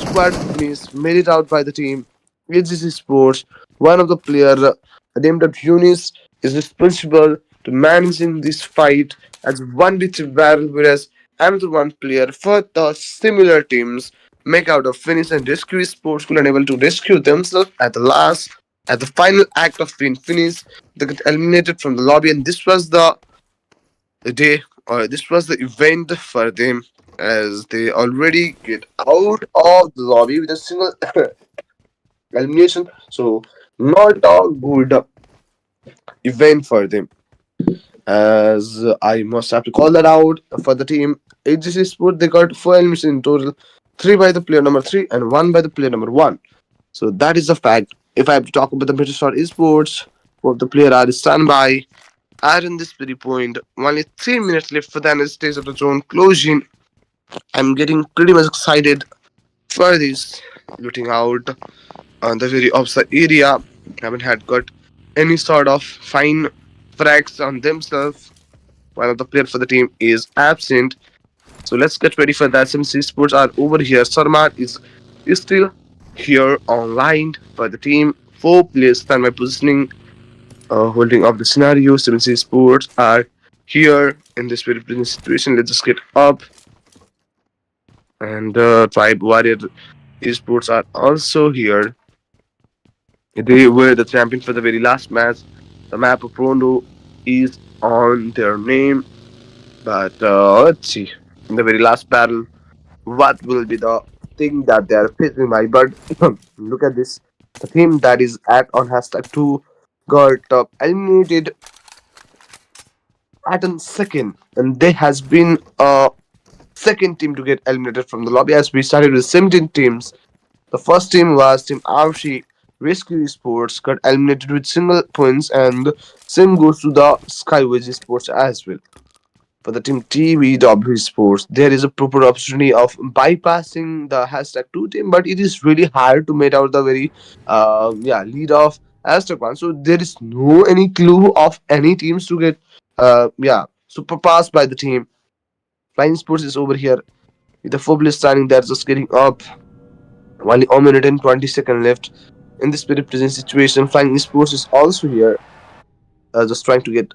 squad finish made it out by the team. AGC Sports, one of the player named as Yunis, is responsible to managing this fight as one with barrel, whereas another one player for the similar teams make out a finish and rescue sports could unable to rescue themselves at the last at the final act of finish. They get eliminated from the lobby, and this was the day or this was the event for them as they already get out of the lobby with a single elimination. So not a good event for them. As I must have to call that out for the team AGC Sport, they got 4 eliminations in total, three by the player number three and one by the player number one. So that is a fact. If I have to talk about the Metastar Esports, both the player are standby. At in this very point, only 3 minutes left for the next stage of the zone closing. I'm getting pretty much excited for this looting out on the very opposite area. Haven't had got any sort of fine frags on themselves. One of the players for the team is absent. So let's get ready for that. SMC Sports are over here. Sarmat is still here online for the team. 4 players stand by positioning, holding up the scenario. 7C Sports are here in this very present situation. Let's just get up. And Tribe Warrior Esports are also here. They were the champion for the very last match. The map of Rondo is on their name, but let's see. In the very last battle, what will be the thing that they are facing by? But look at this. The team that is at on hashtag 2 got eliminated at a second, and there has been a second team to get eliminated from the lobby as we started with 17 teams. The first team was Team Avshi Rescue Sports, got eliminated with single points, and same goes to the Skyway Sports as well. For the team TVW Sports, there is a proper opportunity of bypassing the hashtag 2 team, but it is really hard to make out the very lead of hashtag 1. So there is no any clue of any teams to get super passed by the team. Flying Sports is over here with the Phoblis standing there just getting up. Only a minute and 20 seconds left in this very present situation. Flying Sports is also here, just trying to get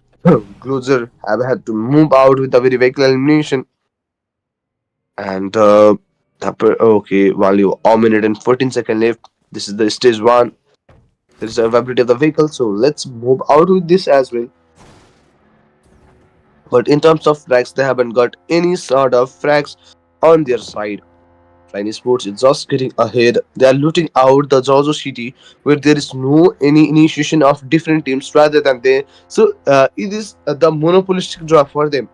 closer. Have had to move out with a very vehicle elimination. And okay, only a minute and 14 seconds left. This is the stage one. There is the availability of the vehicle, so let's move out with this as well. But in terms of frags, they haven't got any sort of frags on their side. Flying Sports is just getting ahead. They are looting out the Jojo City where there is no any initiation of different teams rather than they. So it is the monopolistic draw for them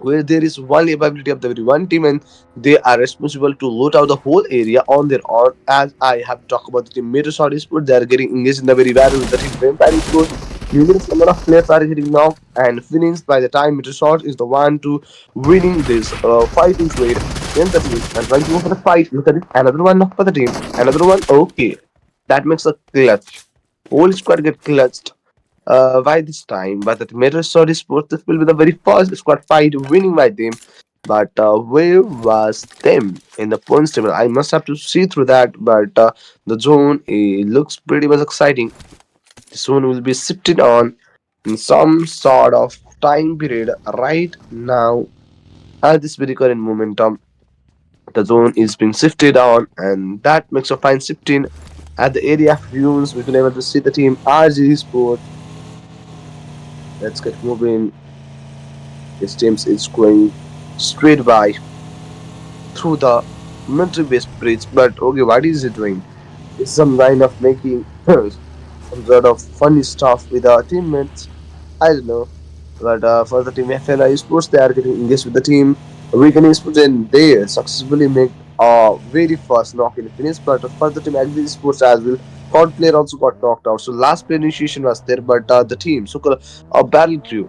where there is one capability of the very one team and they are responsible to loot out the whole area on their own. As I have talked about the team Meteor Sport, they are getting engaged in the very battle with the team Vampire Sport. Numerous number of players are getting knocked and finished by the time Meteor is the one to winning this fighting trade against the team and trying to go for the fight. Look at it, another one knocked for the team, another one. Okay, that makes a clutch. Whole squad get clutched by this time. But at Metro Story Sports, this will be the very first squad fight winning by them. But where was them in the points table? I must have to see through that. But the zone looks pretty much exciting. The zone will be sifted on in some sort of time period right now at this very current momentum. The zone is being sifted on, and that makes a fine sifting at the area views. We can able to see the team RG Sport. Let's get moving. His team is going straight by through the military base bridge. But okay, what is it doing? It's some kind of making some sort of funny stuff with our teammates. I don't know. But for the team FNI Sports, they are getting engaged with the team Weekend Sports and they successfully make a very fast knock in finish. But for the team Agri Sports as well, third player also got knocked out. So last player initiation was there, but the team, so called a battle crew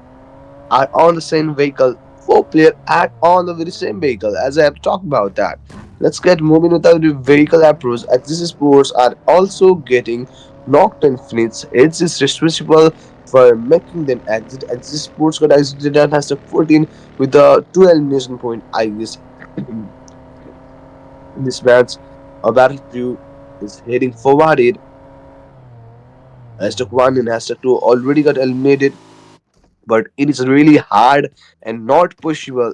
are on the same vehicle. Four player are on the very same vehicle as I have talked about that. Let's get moving with the vehicle approach. Axis sports are also getting knocked and finished. It's is responsible for making them exit. Axis sports got exited and has a 14 with the 2 elimination point. I guess in this match, a battle crew is heading forwarded. Hashtag 1 and hashtag 2 already got eliminated, but it is really hard and not possible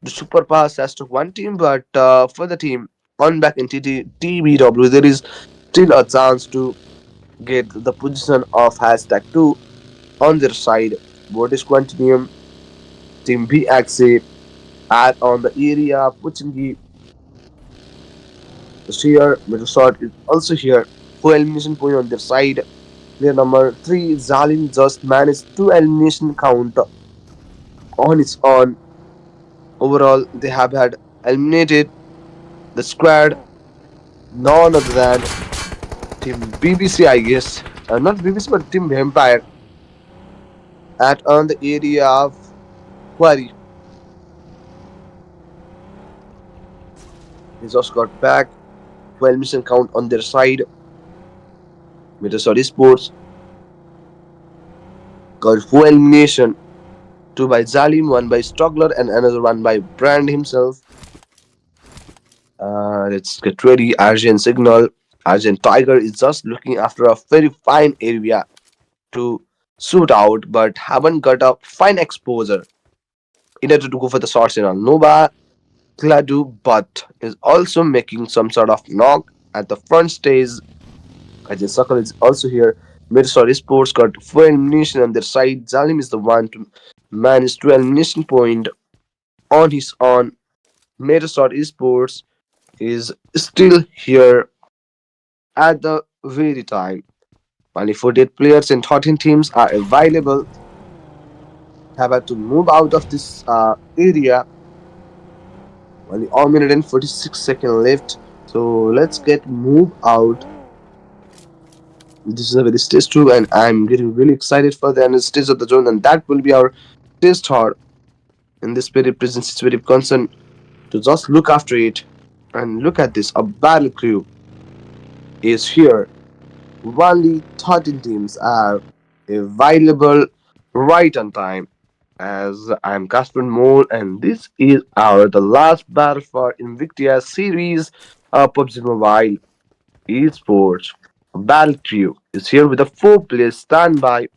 to superpass as to one team. But for the team on back in TBW, there is still a chance to get the position of hashtag 2 on their side. What is Quantinium, Team BXA are on the area. Puchingi is here. Metrosort is also here. 4 elimination point on their side. Player number 3, Zalim, just managed 2 elimination count on its own. Overall, they have had eliminated the squad, none other than Team BBC, I guess. Not BBC, but Team Vampire at on the area of Quarry. He just got back. 12 mission count on their side. Meteor Sports got 4 elimination. 2 by Zalim, 1 by Struggler, and another 1 by Brand himself. Let's get ready. Argent Signal. Argent Tiger is just looking after a very fine area to shoot out, but haven't got a fine exposure in order to go for the shots and all. Nova Cladu, but is also making some sort of knock at the front stage. Ajay Sakal is also here. Mirsol Sports got 4 elimination on their side. Zalim is the one to manage 2 elimination point on his own. Mirsol Sports is still here at the very time. Only 48 players and 13 teams are available. Have had to move out of this area. Only 1 minute and 46 seconds left. So let's get move out. This is a very stage 2 and I'm getting really excited for the end stage of the zone, and that will be our stage third. In this very presence it's very concerned to just look after it. And look at this, a battle crew is here. Only 13 teams are available right on time. As I'm Casper Mole, and this is our the last battle for INVICTA series PUBG Mobile Esports. Battle crew is here with a 4 player standby.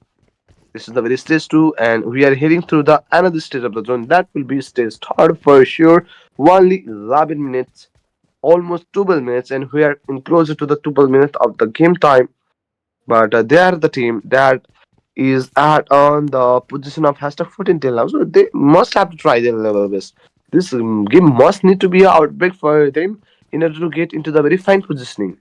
This is the very stage 2, and we are heading through the another stage of the zone. That will be stage 3 for sure. Only 11 minutes, almost 12 minutes, and we are in closer to the 12 minutes of the game time. But they are the team that is at on the position of hashtag 14 till now. So they must have to try their level best. This game must need to be an outbreak for them in order to get into the very fine positioning.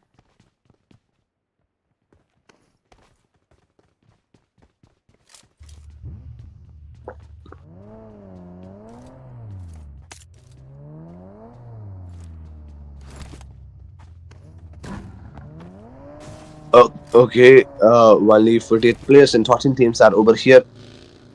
Oh, okay. Only 48 players and 14 teams are over here,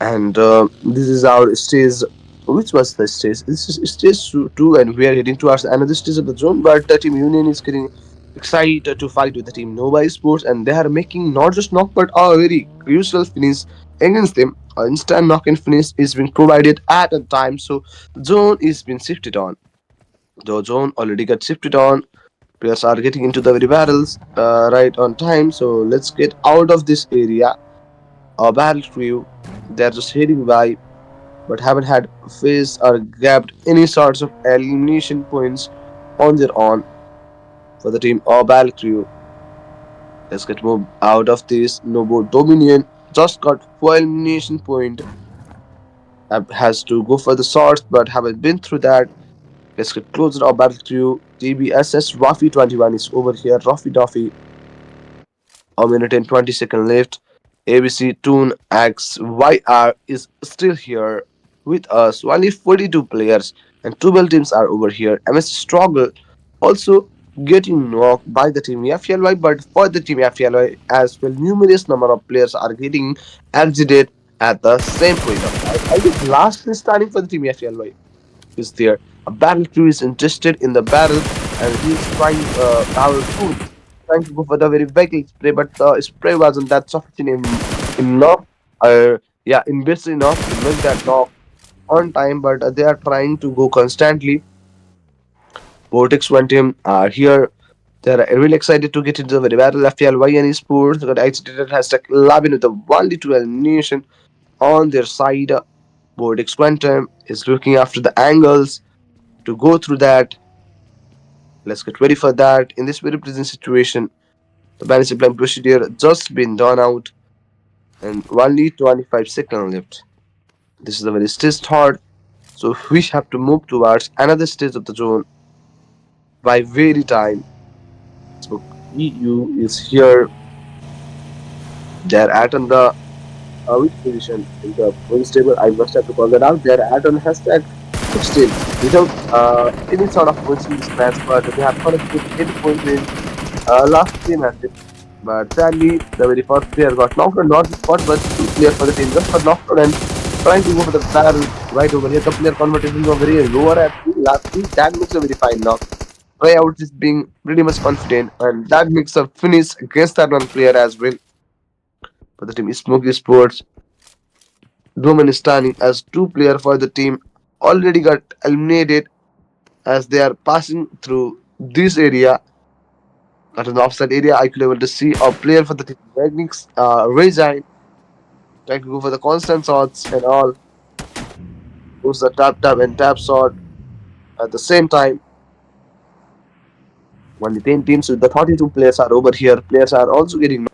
and this is our stage. Which was the stage? This is stage 2, and we are heading towards another stage of the zone. But the team Union is getting excited to fight with the team Nova Sports, and they are making not just knock but a very crucial finish against them. An instant knock and finish is being provided at a time, so the zone is being shifted on. The zone already got shifted on. Players are getting into the very battles right on time, so let's get out of this area. Our battle crew, they're just heading by but haven't had faced or grabbed any sorts of elimination points on their own for the team or battle crew. Let's get moved out of this. Novo Dominion just got 4 elimination point. Has to go for the swords but haven't been through that. Let's get closer. Our battle crew. TBSS Rafi 21 is over here. Rafi Duffy. A minute and 20 seconds left. ABC Toon XYR is still here with us. Only 42 players and 12 teams are over here. MS Struggle also getting knocked by the team FLY, but for the team FLY as well, numerous number of players are getting exited at the same point of time. I think last is starting for the team FLY is there. A battle crew is interested in the battle, and he is trying our food, trying to go for the very vehicle spray, but the spray wasn't that sufficient enough. Yeah, invested enough to make that knock on time, but they are trying to go constantly. Vortex One team are here. They're really excited to get into the very battle. FPL YN Sports got exited hashtag 11 with the 1-2 elimination on their side. Vortex Quantum is looking after the angles to go through that. Let's get ready for that. In this very present situation, the ban supply procedure just been done out and only 25 seconds left. This is a very stage third, so we have to move towards another stage of the zone by very time. So EU is here. They're at on the which position in the points table? I must have to call that out. They're at on hashtag 16 without any sort of points in this match, but they have collected 8 points in last 3 matches. But sadly, the very first player got knocked out, not the spot, but 2 players for the team just got knocked out and trying to go for the barrel right over here. The player converted into a very lower at last 3. That makes a very fine knock. Tryout is being pretty much confident, and that makes a finish against that one player as well. For the team Smoky Sports, Roman is standing as 2 player for the team already got eliminated as they are passing through this area. At an offside area, I could able to see a player for the team Magnix, Resign, trying to go for the constant shots and all. Goes the tap and tap shot. At the same time, only 10 teams with the 32 players are over here. Players are also getting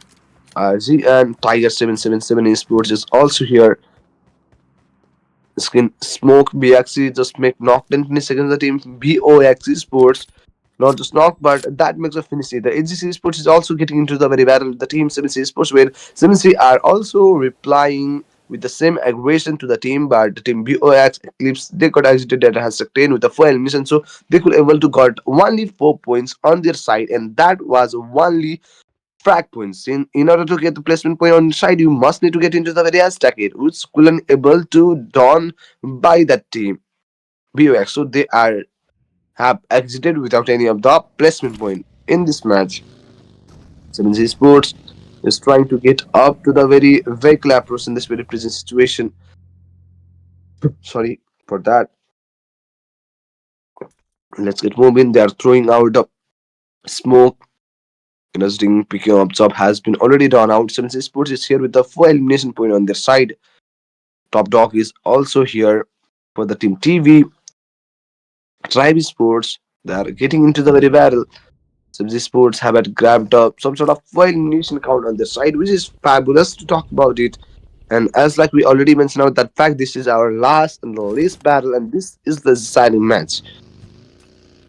Z and Tiger 777 Esports is also here. Skin Smoke BXC just make knocked in 20 seconds. The team BOX Esports not just knock, but that makes a finish. The HGC Sports is also getting into the very battle. The team 7C Sports, where 7C are also replying with the same aggression to the team, but the team BOX Eclipse they got exited that has sustained with the full elimination, so they could able to got only 4 points on their side, and that was only frag points. In order to get the placement point on the side, you must need to get into the very stack it, which couldn't able to done by that team BOX. So they are have exited without any of the placement point in this match. 7G Sports is trying to get up to the very vehicle approach in this very present situation. Sorry for that. Let's get moving. They are throwing out the smoke. Interesting picking up job has been already done out. 7G Sports is here with the full elimination point on their side. Top Dog is also here for the team TV. Tribe Sports. They are getting into the very battle. Subsea Sports have had grabbed up some sort of wild nation count on their side, which is fabulous to talk about it. And as like we already mentioned out that fact, this is our last and the least battle, and this is the deciding match.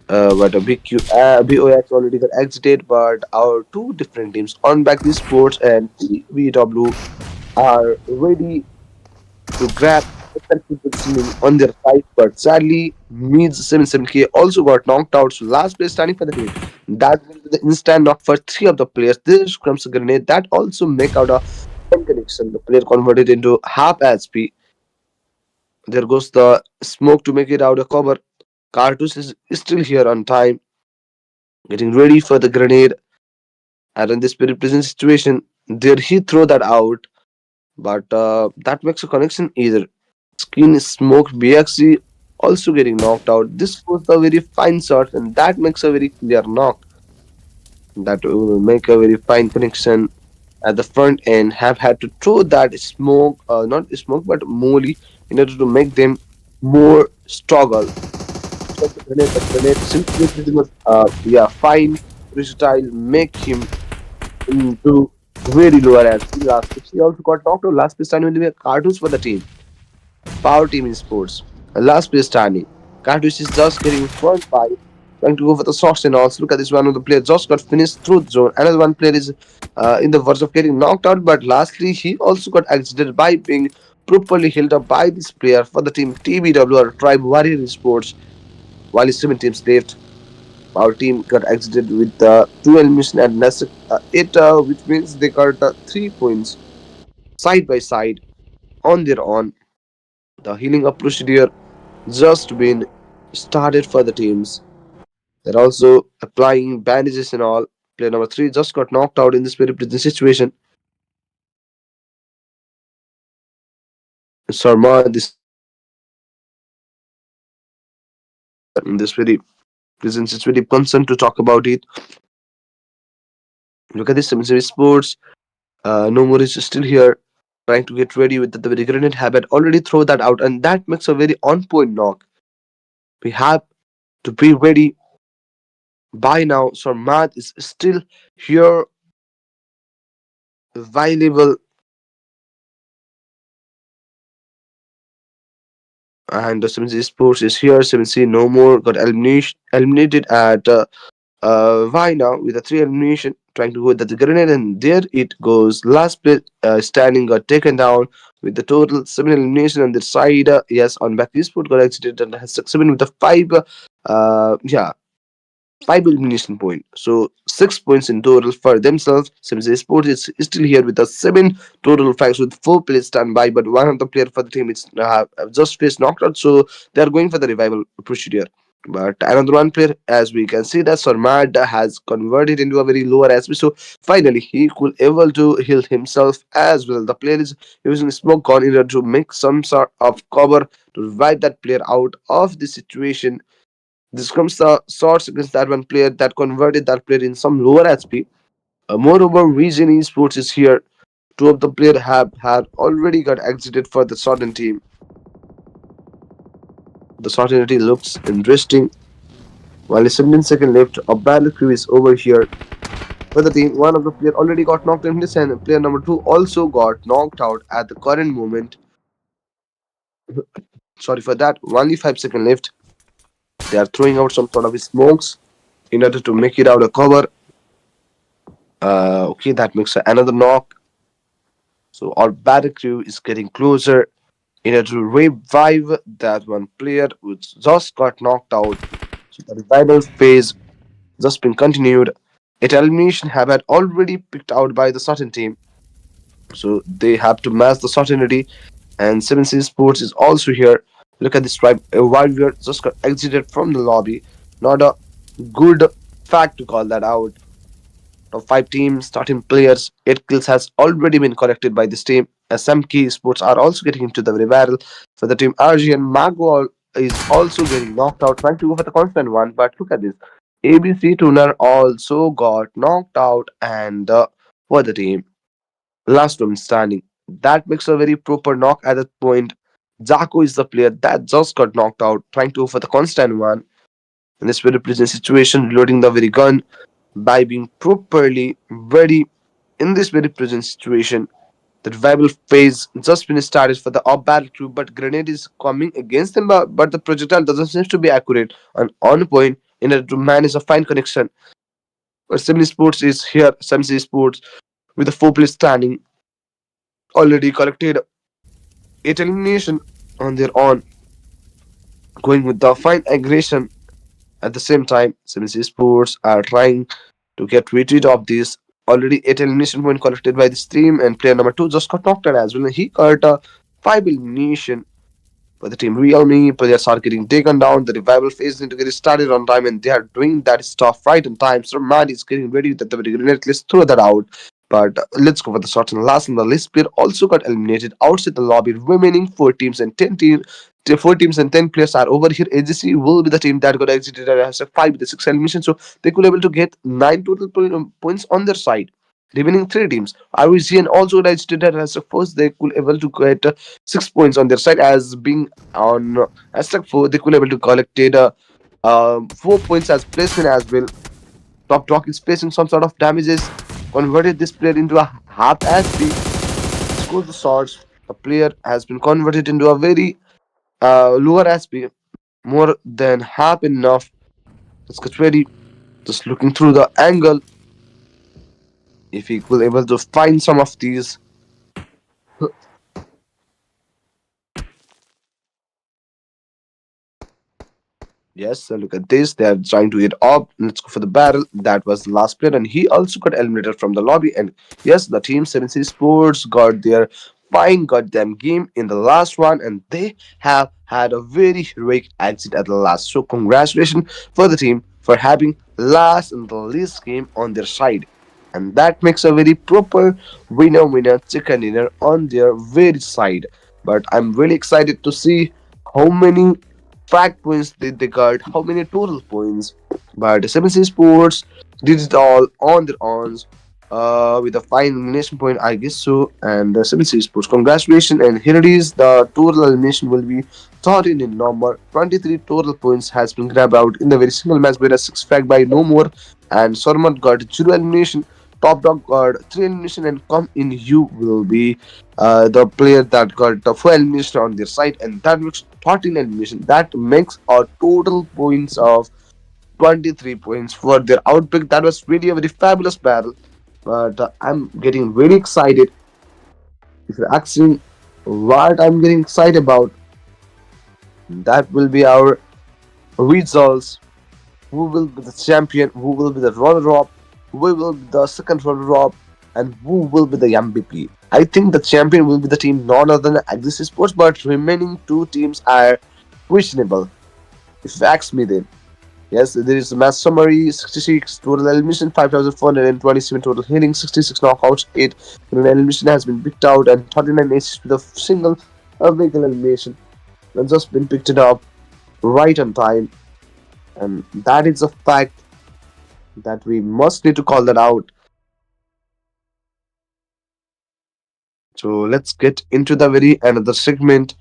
But a BOX already got exited, but our two different teams, On Back the Sports and TVW, are ready to grab effective positioning on their side, but sadly, Meads 77K also got knocked out. So last place standing for the team. That will be the instant knock for three of the players. This comes a grenade that also make out a one connection. The player converted into half HP. There goes the smoke to make it out of cover. Cartus is still here on time, getting ready for the grenade. And in this very present situation, there he throw that out, but that makes a connection either. Skin smoked BXC also getting knocked out. This was a very fine shot, and that makes a very clear knock. That will make a very fine connection at the front end. Have had to throw that smoke, not smoke, but molly in order to make them more struggle. The grenade simply pretty much, yeah, fine, versatile, make him into very lower as last. He also got knocked out last time when we were cartoons for the team. Power team in sports. Last place standing. Cartouche is just getting front five, trying to go for the shots and also. Look at this one of the players just got finished through the zone. Another one player is in the verge of getting knocked out, but lastly he also got exited by being properly held up by this player for the team TBW or Tribe Warrior Sports. While his 7 teams left, our team got exited with 2 elimination and less 8, which means they got 3 points side by side on their own. The healing up procedure just been started for the teams. They're also applying bandages and all. Player number 3 just got knocked out in this very present situation. Sarma, this in this very present it's very concerned to talk about it. Look at this cemetery sports. No more is still here, trying to get ready with the very grenade habit. Already throw that out, and that makes a very on point knock. We have to be ready by now. Sarmat is still here, available. And the 7C Sports is here. 7C no more got eliminated at Y now with a 3 elimination, trying to go at the grenade, and there it goes. Last play standing got taken down with the total 7 elimination on the side. Yes, on back sport got exited and has 7 with a 5. Yeah, 5 elimination point. So 6 points in total for themselves. Sims Sports is still here with a 7 total facts with 4 players standby, but one of the player for the team is just faced knocked out, so they are going for the revival procedure. But another one player, as we can see, that Sarmad has converted into a very lower SP. So finally, he could able to heal himself as well. The player is using smoke gun in order to make some sort of cover to revive that player out of the situation. This comes the shots against that one player that converted that player in some lower HP. Moreover, Region Esports is here. Two of the players have already got exited for the Southern team. The certainty looks interesting. While 17 seconds left, a battle crew is over here for the team. One of the player already got knocked in this, and player number two also got knocked out at the current moment. Sorry for that. Only 5 seconds left. They are throwing out some sort of smokes in order to make it out of cover. Okay, that makes another knock. So our battle crew is getting closer in order to revive that one player who just got knocked out. So the revival phase just been continued. It elimination have had already picked out by the certain team. So they have to match the certainty. And 7C Sports is also here. Look at this tribe. A warrior just got exited from the lobby. Not a good fact to call that out. Top 5 teams, starting players, 8 kills has already been collected by this team. As some key sports are also getting into the battle for the team. RG and Mago is also getting knocked out, trying to go for the constant one. But look at this. ABC Tuner also got knocked out, and for the team, last one standing. That makes a very proper knock at that point. Jaco is the player that just got knocked out, trying to go for the constant one. In this very present situation, reloading the very gun by being properly ready in this very present situation. The revival phase just been started for the up battle crew, but grenade is coming against them, but the projectile doesn't seem to be accurate and on point in order to manage a fine connection. But Semi Sports is here, Semi Sports with the 4 players standing, already collected 8 elimination on their own, going with the fine aggression. At the same time, Semi Sports are trying to get rid of this. Already 8 elimination point collected by this team, and player number 2 just got knocked out as well. He got 5 elimination for the team. Realme players are getting taken down. The revival phase need to get started on time, and they are doing that stuff right on time. So Mad is getting ready that the very grenade. Let's throw that out. But let's go for the shot. And last on the list, player also got eliminated outside the lobby. Remaining 4 teams and 10 players are over here. AGC will be the team that got exited and has a 5 with the 6 elimination. So they could able to get 9 total points on their side. Remaining 3 teams. RVGN also got exited as a first. They could able to get 6 points on their side as being on hashtag 4. They could able to collected 4 points as placement as well. Top Dog is facing some sort of damages. Converted this player into a half SP. Scores the shots. The player has been converted into a very lower SP, more than half enough. Let's get ready. Just looking through the angle. If he will able to find some of these. Yes, so look at this. They are trying to get up. Let's go for the battle. That was the last player, and he also got eliminated from the lobby. And yes, the team 7C Sports got their fine goddamn game in the last one, and they have had a very heroic exit at the last. So congratulations for the team for having last in the least game on their side. And that makes a very proper winner chicken dinner on their very side. But I'm really excited to see how many fact points did they got, how many total points. But 7C Sports did it all on their own with a fine elimination point, I guess so. And 7C Sports, congratulations. And here it is, the total elimination will be 13 in number. 23 total points has been grabbed out in the very single match, whereas 6 frag by no more. And Sormat got 0 elimination. Top Dog got 3 elimination, and Come In You will be the player that got the 4 elimination on their side, and that makes 13 elimination. That makes a total points of 23 points for their outpick. That was really a very fabulous battle, but I'm getting very excited. If you're asking what I'm getting excited about, that will be our results. Who will be the champion? Who will be the runner-up? Who will be the second runner-up? And who will be the MVP? I think the champion will be the team none other than Axis Sports, but remaining 2 teams are questionable. If you ask me, then yes, there is a match summary: 66 total elimination, 5,427 total hitting, 66 knockouts, 8 elimination has been picked out, and 39 aces with a single vehicle elimination. And just been picked it up right on time, and that is a fact that we must need to call that out. So let's get into the very another segment.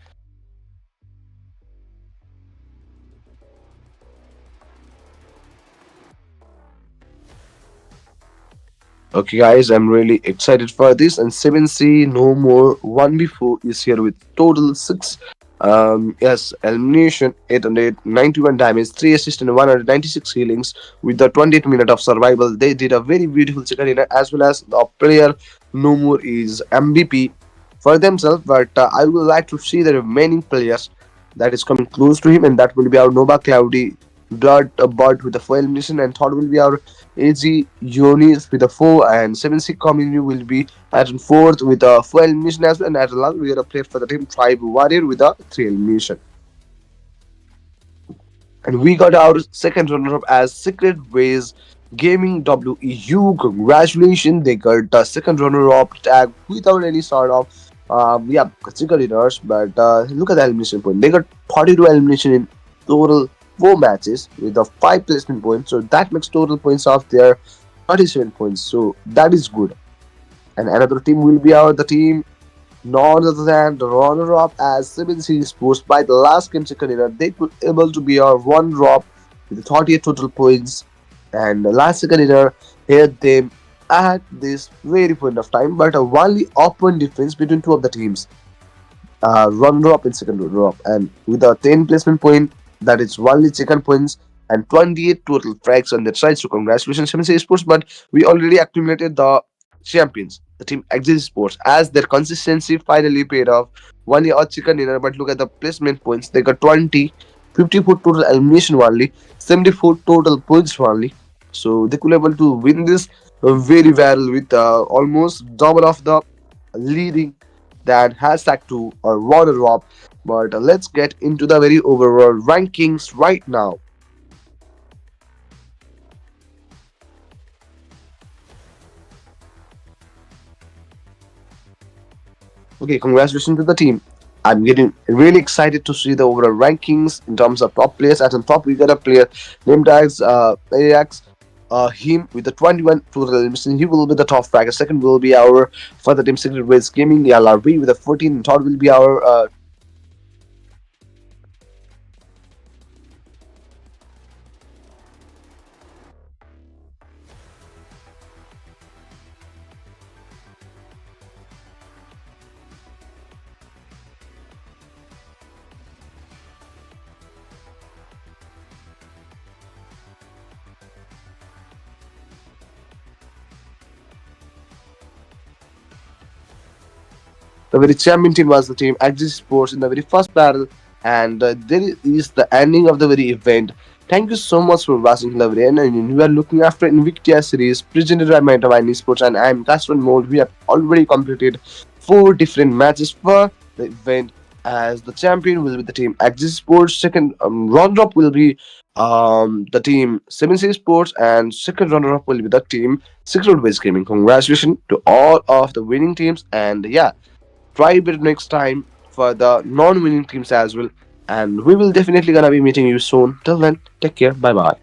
Okay, guys, I'm really excited for this. And 7C No More 1v4 is here with total 6. Yes, elimination 891 damage, 3 assists, and 196 healings with the 28 minute of survival. They did a very beautiful second inner, as well as the player No More is MVP for themselves. But I would like to see the remaining players that is coming close to him, and that will be our Nova Cloudy, Blood Bud with the full elimination, and third will be our AG Yonis with a 4, and 7C Community will be at fourth with a 4 elimination as well. And at last, we are a player for the team Tribe Warrior with a 3 elimination. And we got our second runner up as Secret Ways Gaming WEU. Congratulations, they got the second runner up tag without any sort of secret winners. But look at the elimination point. They got 42 elimination in total 4 matches with a 5 placement points. So that makes total points of their 37 points. So that is good. And another team will be our the team none other than the runner-up as 7 Sports. By the last game second inner, they could able to be our runner-up with 38 total points, and the last second inner hit them at this very point of time, but a only open difference between two of the teams, runner-up and second runner-up, and with a 10 placement point, that is only second points and 28 total frags on their side. So congratulations 7 Sports, but we already accumulated the champions, the team Exit Sports, as their consistency finally paid off. One year chicken dinner, but look at the placement points. They got 20, 54 total elimination only, 74 total points only. So they could able to win this very well with almost double of the leading than hashtag 2 or runner up. But let's get into the very overall rankings right now. Okay, congratulations to the team. I'm getting really excited to see the overall rankings in terms of top players. At the top, we got a player named as Ajax. Him with the 21 total elimination, he will be the top fragger. Second will be our further team Secret Ways Gaming, LRB with a 14. And third will be our the very champion team was the team Axis Sports in the very first battle, and there is the ending of the very event. Thank you so much for watching the very end, and we are looking after INVICTA series presented by Meta Sports, and I am Castron Mode. We have already completed 4 different matches for the event. As the champion will be the team Axis Sports, second runner up will be the team 7C Sports, and second runner up will be the team Secret Ways Gaming. Congratulations to all of the winning teams, and yeah, try it next time for the non-winning teams as well. And we will definitely gonna be meeting you soon. Till then, take care. Bye bye.